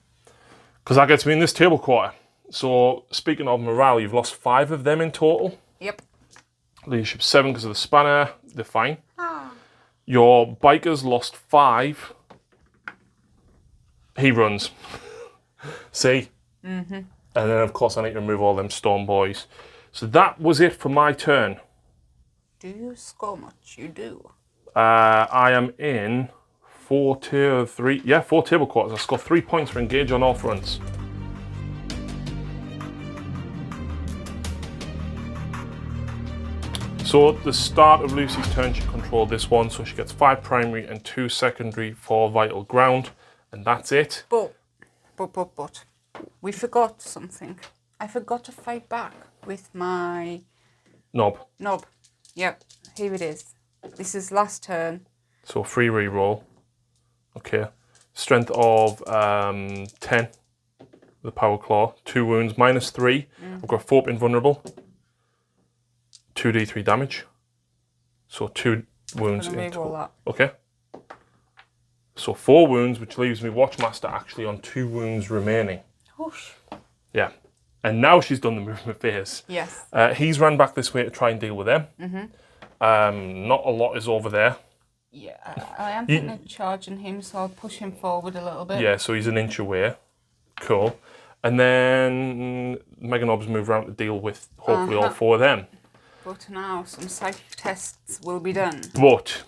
S1: Because that gets me in this table quarter. So, speaking of morale, you've lost 5 of them in total.
S2: Yep.
S1: Leadership 7 because of the spanner. They're fine. Your biker's lost 5. He runs. See? And then, of course, I need to remove all them Storm Boys. So that was it for my turn.
S2: Do you score much? You do.
S1: I am in 4 table quarters. I score 3 points for engage on all fronts. So at the start of Lucy's turn, she controlled this one, so she gets 5 primary and 2 secondary for vital ground, and that's it.
S2: But, we forgot something. I forgot to fight back with my...
S1: Knob.
S2: Yep, here it is. This is last turn.
S1: So 3 reroll. Okay. Strength of 10. The power claw. 2 wounds, -3. I've got 4 invulnerable. 2d3 damage. So 2 wounds in total.
S2: That.
S1: Okay. So 4 wounds, which leaves me Watchmaster actually on 2 wounds remaining.
S2: Whoosh.
S1: Yeah. And now she's done the movement phase.
S2: Yes.
S1: He's ran back this way to try and deal with them. Not a lot is over there.
S2: Yeah, I am thinking of charging him, so I'll push him forward a little bit.
S1: Yeah, so he's an inch away. Cool. And then Mega Knobs move around to deal with hopefully all 4 of them.
S2: But now some psychic tests will be done.
S1: But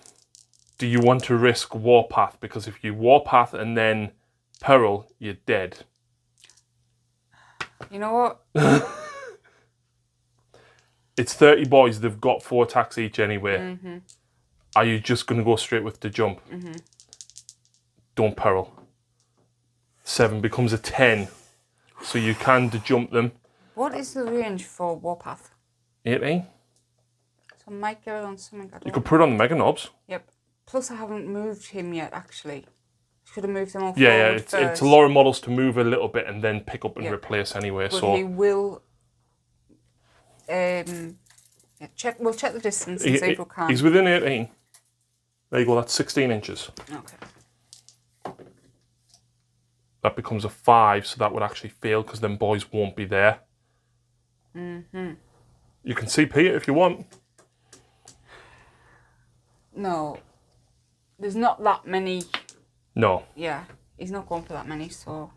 S1: do you want to risk Warpath? Because if you Warpath and then Peril, you're dead.
S2: You know what?
S1: It's 30 boys. They've got 4 attacks each anyway. Are you just going to go straight with the jump? Don't Peril. 7 becomes a 10. So you can jump them.
S2: What is the range for Warpath?
S1: 18.
S2: So I might get it on something.
S1: You could put it on the Mega Knobs.
S2: Yep. Plus I haven't moved him yet, actually. Should have moved them all
S1: Yeah,
S2: forward first.
S1: it's a lot of models to move a little bit and then pick up and replace anyway.
S2: But
S1: so
S2: he will... we'll check the distance and see if we can.
S1: He's within 18. There you go, that's 16 inches.
S2: Okay.
S1: That becomes a 5, so that would actually fail because then boys won't be there. You can CP it if you want.
S2: No. There's not that many.
S1: No.
S2: Yeah, he's not going for that many, so...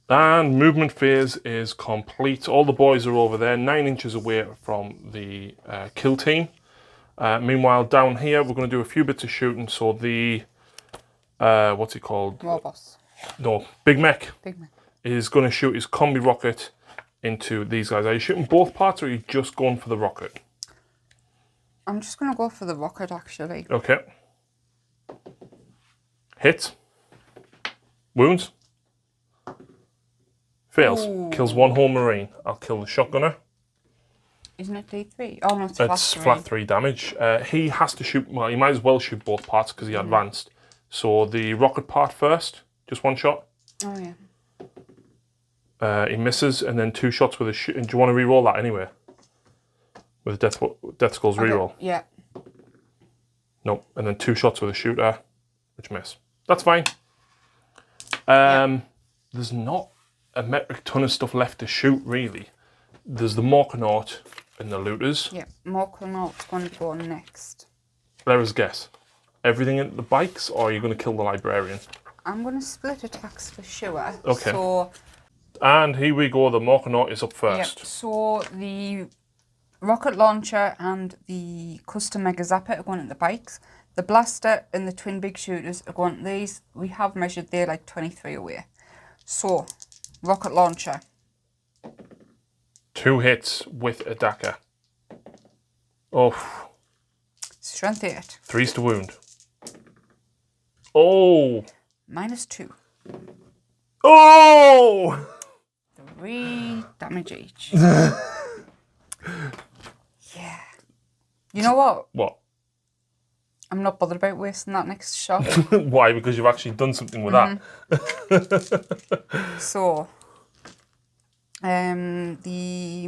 S1: And movement phase is complete. All the boys are over there, 9 inches away from the kill team. Meanwhile, down here, we're going to do a few bits of shooting. So the, what's he called?
S2: Warboss.
S1: No, Big Mech.
S2: Big Mech.
S1: Is going to shoot his combi rocket into these guys. Are you shooting both parts or are you just going for the rocket?
S2: I'm just going to go for the rocket, actually.
S1: Okay. Hits. Wounds. Fails.
S2: Ooh.
S1: Kills 1 whole Marine. I'll kill the shotgunner.
S2: Isn't it D3? Oh, no, it's flat 3.
S1: It's flat 3 damage. He has to shoot, well, he might as well shoot both parts because he advanced. So the rocket part first, just 1 shot.
S2: Oh, yeah.
S1: He misses, and then 2 shots with a shoot. And do you want to re-roll that anyway? With Death Skull's reroll?
S2: Yeah.
S1: Nope. And then 2 shots with a shooter, which miss. That's fine. There's not a metric ton of stuff left to shoot, really. There's the Morkanaut and the Looters.
S2: Yeah, Morkanaut's going to go next.
S1: There is guess. Everything at the bikes, or are you going to kill the Librarian?
S2: I'm going to split attacks for sure.
S1: Okay.
S2: So,
S1: and here we go, the Morkanaut is up first.
S2: Yep, so the rocket launcher and the custom Mega Zapper are going at the bikes. The blaster and the twin big shooters are going at these. We have measured, they're like 23 away. So, rocket launcher.
S1: 2 hits with a Daka. Oh.
S2: Strength 8.
S1: 3's to wound. Oh.
S2: -2.
S1: Oh!
S2: 3 damage each. Yeah. You know what?
S1: What?
S2: I'm not bothered about wasting that next shot.
S1: Why? Because you've actually done something with that.
S2: So, the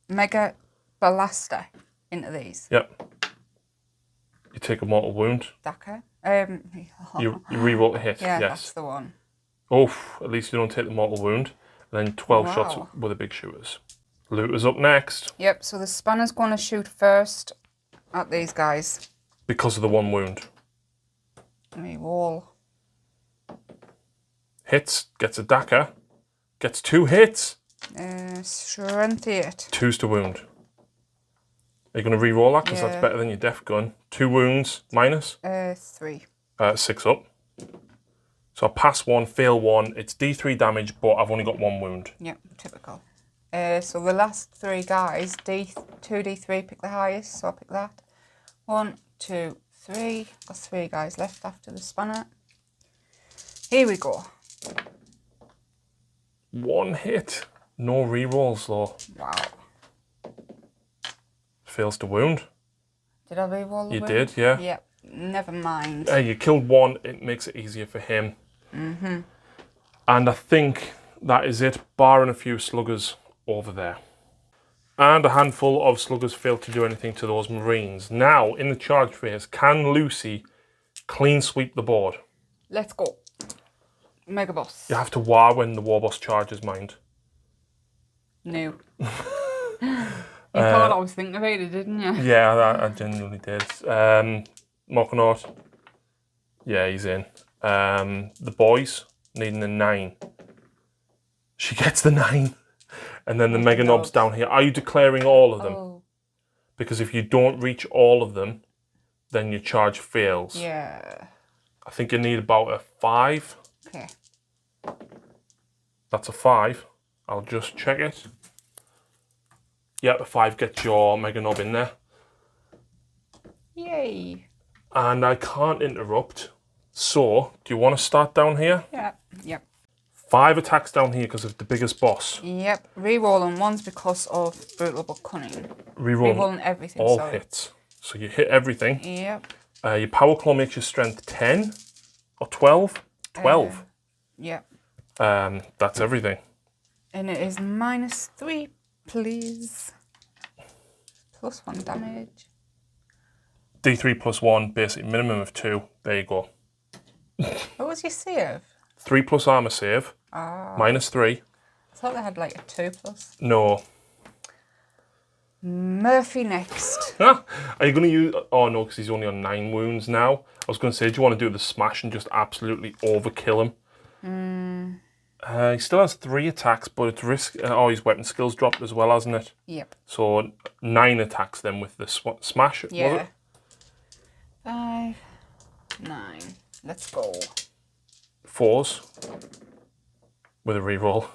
S2: Mega Blaster into these.
S1: Yep. You take a mortal wound.
S2: Daka.
S1: You re-roll a hit.
S2: Yeah,
S1: yes.
S2: that's the one.
S1: Oh, at least you don't take the mortal wound. And then 12 shots with the big shooters. Looter's up next.
S2: Yep, so the Spanner's going to shoot first at these guys.
S1: Because of the 1 wound.
S2: Re-roll.
S1: Hits, gets a Daka. Gets 2 hits.
S2: Strength 8.
S1: 2's to wound. Are you going to re-roll that? Because that's better than your def gun. 2 wounds, minus?
S2: 3.
S1: 6 up. So I pass 1, fail 1. It's D3 damage, but I've only got 1 wound.
S2: Yep, typical. So the last 3 guys, D2, D3, pick the highest, so I'll pick that. 1, 2, 3. Got 3 guys left after the spanner. Here we go.
S1: 1 hit. No rerolls though.
S2: Wow.
S1: Fails to wound.
S2: Did I reroll the
S1: You
S2: wound?
S1: did, yeah.
S2: Yep, never mind.
S1: You killed 1, it makes it easier for him. And I think that is it, barring a few sluggers over there. And a handful of sluggers failed to do anything to those Marines. Now, in the charge phase, can Lucy clean sweep the board?
S2: Let's go. Mega Boss.
S1: You have to war when the war boss charges, mind.
S2: No. You thought I was thinking about it, didn't you?
S1: Yeah, I genuinely did. Mockonaut. Yeah, he's in. The boys needing a 9. She gets the 9. And then the Mega Knobs down here. Are you declaring all of them?
S2: Oh.
S1: Because if you don't reach all of them, then your charge fails.
S2: Yeah.
S1: I think you need about a 5.
S2: Okay.
S1: That's a 5. I'll just check it. Yep, a 5 gets your Mega Knob in there.
S2: Yay.
S1: And I can't interrupt. So, do you want to start down here?
S2: Yep. Yep.
S1: 5 attacks down here because of the biggest boss.
S2: Yep. Rerolling 1's because of brutal but cunning.
S1: Rerolling
S2: everything.
S1: all hits. So you hit everything.
S2: Yep.
S1: Your Power Claw makes your strength 10 or 12. 12.
S2: Yep.
S1: That's everything.
S2: And it is -3, please. +1 damage.
S1: D3 plus 1, basic minimum of 2. There you go.
S2: What was your save?
S1: 3 plus armor save. -3.
S2: I thought they had like a 2+.
S1: No.
S2: Murphy next.
S1: Are you going to use... Oh, no, because he's only on 9 wounds now. I was going to say, do you want to do the smash and just absolutely overkill him? He still has 3 attacks, but it's risk... oh, his weapon skills dropped as well, hasn't it?
S2: Yep.
S1: So 9 attacks then with the smash,
S2: Yeah.
S1: was it?
S2: 5, 9. Let's go.
S1: 4s. With a reroll.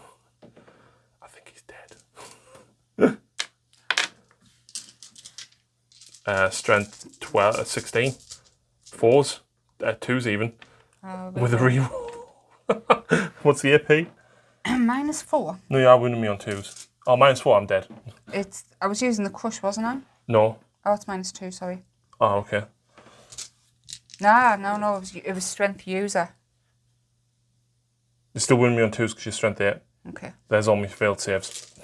S1: I think he's dead. Strength 12, 16. 4s. 2s even. With a reroll. What's the AP?
S2: -4.
S1: No, you are winning me on 2s. Oh, -4, I'm dead.
S2: I was using the crush, wasn't I?
S1: No.
S2: Oh, it's -2, sorry.
S1: Oh, okay.
S2: Nah, no, it was strength user.
S1: You're still winning me on 2s because you're strength 8.
S2: Okay.
S1: There's all my failed saves.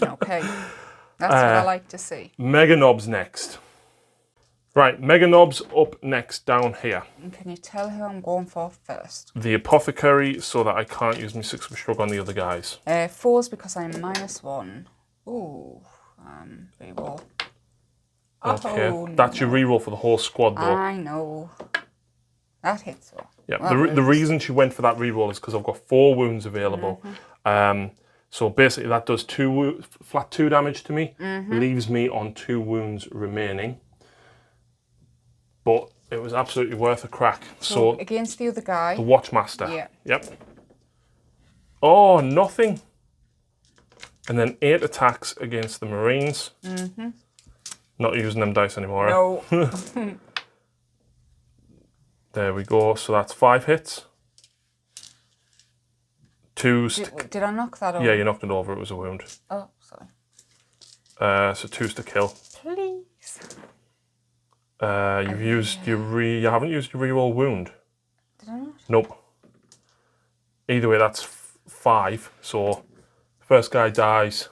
S2: Okay. That's what I like to see.
S1: Mega Knobs next. Right, Mega Knobs up next down here.
S2: And can you tell who I'm going for first?
S1: The Apothecary, so that I can't use my 6 of Shrug on the other guys.
S2: 4s because I'm -1. Ooh. Reroll.
S1: Okay,
S2: Oh,
S1: that's your reroll for the whole squad though.
S2: I know. That hits though.
S1: Yeah, the reason she went for that reroll is because I've got 4 wounds available. So basically that does flat 2 damage to me, leaves me on 2 wounds remaining. But it was absolutely worth a crack. So
S2: against the other guy.
S1: the Watchmaster.
S2: Yeah.
S1: Yep. Oh, nothing. And then 8 attacks against the Marines. Not using them dice anymore.
S2: No.
S1: There we go. So that's 5 hits. 2s.
S2: Did I knock that over?
S1: Yeah, you knocked it over. It was a wound.
S2: Oh, sorry.
S1: So 2s to kill.
S2: Please.
S1: You've used your you haven't used your reroll wound.
S2: Did I not?
S1: Nope. Either way, that's 5. So first guy dies,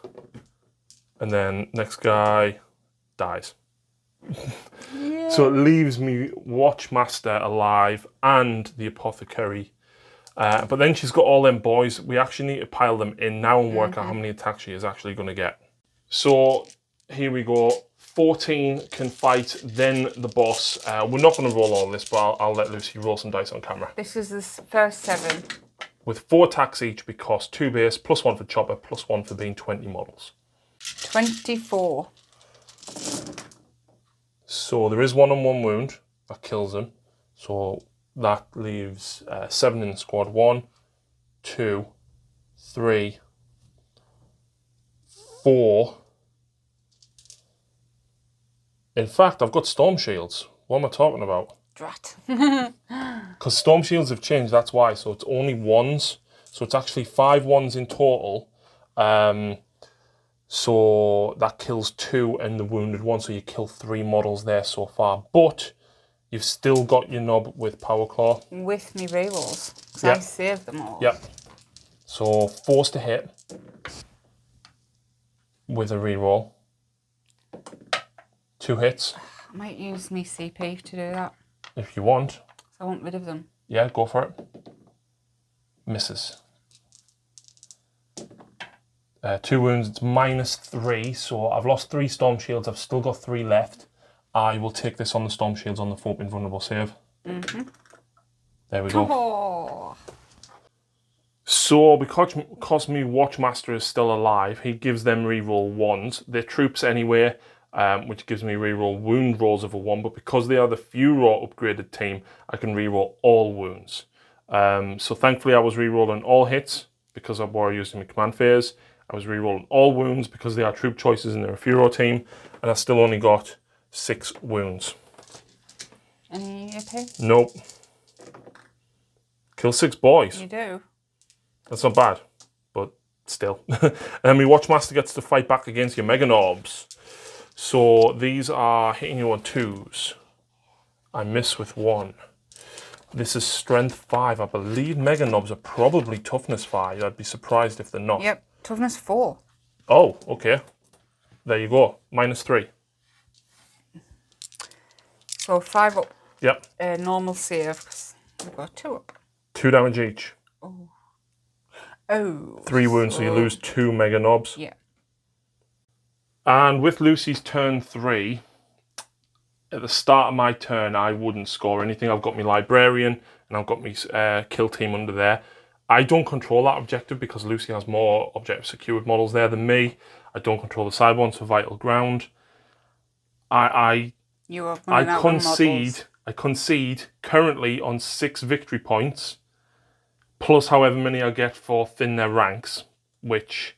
S1: and then next guy dies.
S2: Yeah.
S1: So it leaves me Watchmaster alive and the Apothecary. But then she's got all them boys. We actually need to pile them in now and work out how many attacks she is actually going to get. So here we go. 14 can fight, then the boss. We're not going to roll all this, but I'll let Lucy roll some dice on camera.
S2: This is the first 7.
S1: With 4 attacks each because 2 base, +1 for chopper, +1 for being 20 models.
S2: 24.
S1: So there is 1-on-1 wound that kills him. So that leaves 7 in the squad. 1, 2, 3, 4. In fact, I've got storm shields. What am I talking about?
S2: Drat.
S1: Because storm shields have changed, that's why. So it's only 1s. So it's actually 5 1s in total. So that kills 2 and the wounded 1. So you kill 3 models there so far. But you've still got your knob with Power Claw.
S2: With me rerolls. Because
S1: Yep.
S2: I saved them all.
S1: Yep. So force to hit with a reroll. 2 hits.
S2: I might use me CP to do that.
S1: If you want.
S2: So I want rid of them.
S1: Yeah, go for it. Misses. 2 wounds, it's -3, so I've lost 3 storm shields, I've still got 3 left. I will take this on the storm shields on the 4 invulnerable save. There we go.
S2: Oh.
S1: So, because my Watchmaster is still alive, he gives them reroll 1s. They're troops anyway, which gives me reroll wound rolls of a 1, but because they are the few raw upgraded team, I can reroll all wounds. So thankfully I was rerolling all hits, because I were using my command phase. I was rerolling all wounds because they are troop choices and they're a Furo team, and I still only got 6 wounds.
S2: Any AP?
S1: Nope. Kill 6 boys.
S2: You do?
S1: That's not bad, but still. And my Watchmaster gets to fight back against your Mega Knobs. So these are hitting you on 2s. I miss with 1. This is strength 5. I believe Mega Knobs are probably toughness 5. I'd be surprised if they're not.
S2: Yep, toughness 4.
S1: Oh, okay. There you go. -3.
S2: So 5 up.
S1: Yep.
S2: Normal save, because we've got 2 up.
S1: 2 damage each.
S2: Oh.
S1: 3 wounds, so you lose 2 Mega Knobs.
S2: Yeah.
S1: And with Lucy's turn 3, at the start of my turn, I wouldn't score anything. I've got my Librarian and I've got my kill team under there. I don't control that objective because Lucy has more objective secured models there than me. I don't control the side ones for Vital Ground. I concede currently on 6 victory points, plus however many I get for thin their ranks, which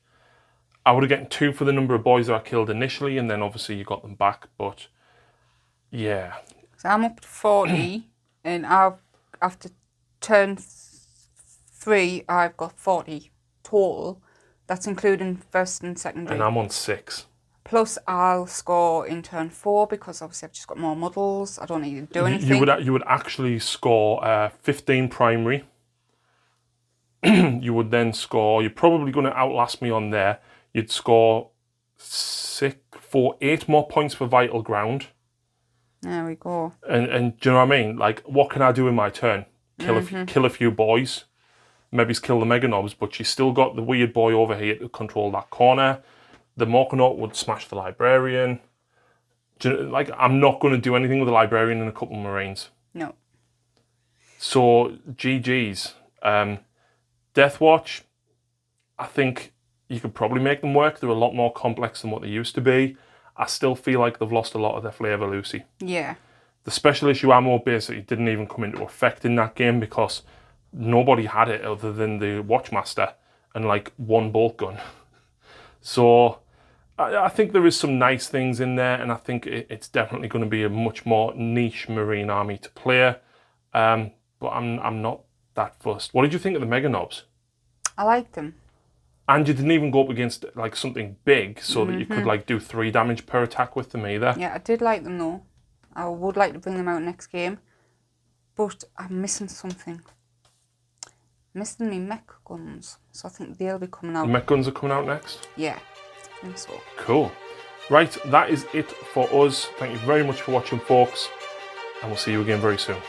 S1: I would have gotten 2 for the number of boys that I killed initially, and then obviously you got them back, but yeah.
S2: So I'm up to 40, and after turn 3, I've got 40 total. That's including first and secondary.
S1: And I'm on 6.
S2: Plus, I'll score in turn 4 because obviously I've just got more models. I don't need to do anything.
S1: You would actually score 15 primary. You would then score. You're probably going to outlast me on there. You'd score 8 more points for Vital Ground.
S2: There we go.
S1: And do you know what I mean? Like, what can I do in my turn? Kill a few boys. Maybe kill the Mega Knobs, but she's still got the weird boy over here to control that corner. The Morkonaut would smash the Librarian. Like, I'm not going to do anything with the Librarian and a couple of Marines.
S2: No.
S1: So, GG's. Deathwatch, I think you could probably make them work. They're a lot more complex than what they used to be. I still feel like they've lost a lot of their flavour, Lucy.
S2: Yeah.
S1: The special issue ammo basically didn't even come into effect in that game because nobody had it other than the Watchmaster and like 1 bolt gun. So I think there is some nice things in there, and I think it's definitely going to be a much more niche Marine army to play. But I'm not that fussed. What did you think of the Mega Knobs?
S2: I liked them.
S1: And you didn't even go up against like something big so that you could like do 3 damage per attack with them either.
S2: Yeah, I did like them though. I would like to bring them out next game. But I'm missing something. Missing me mech guns. So I think they'll be coming out.
S1: The mech guns are coming out next?
S2: Yeah, I think so.
S1: Cool. Right, that is it for us. Thank you very much for watching, folks. And we'll see you again very soon.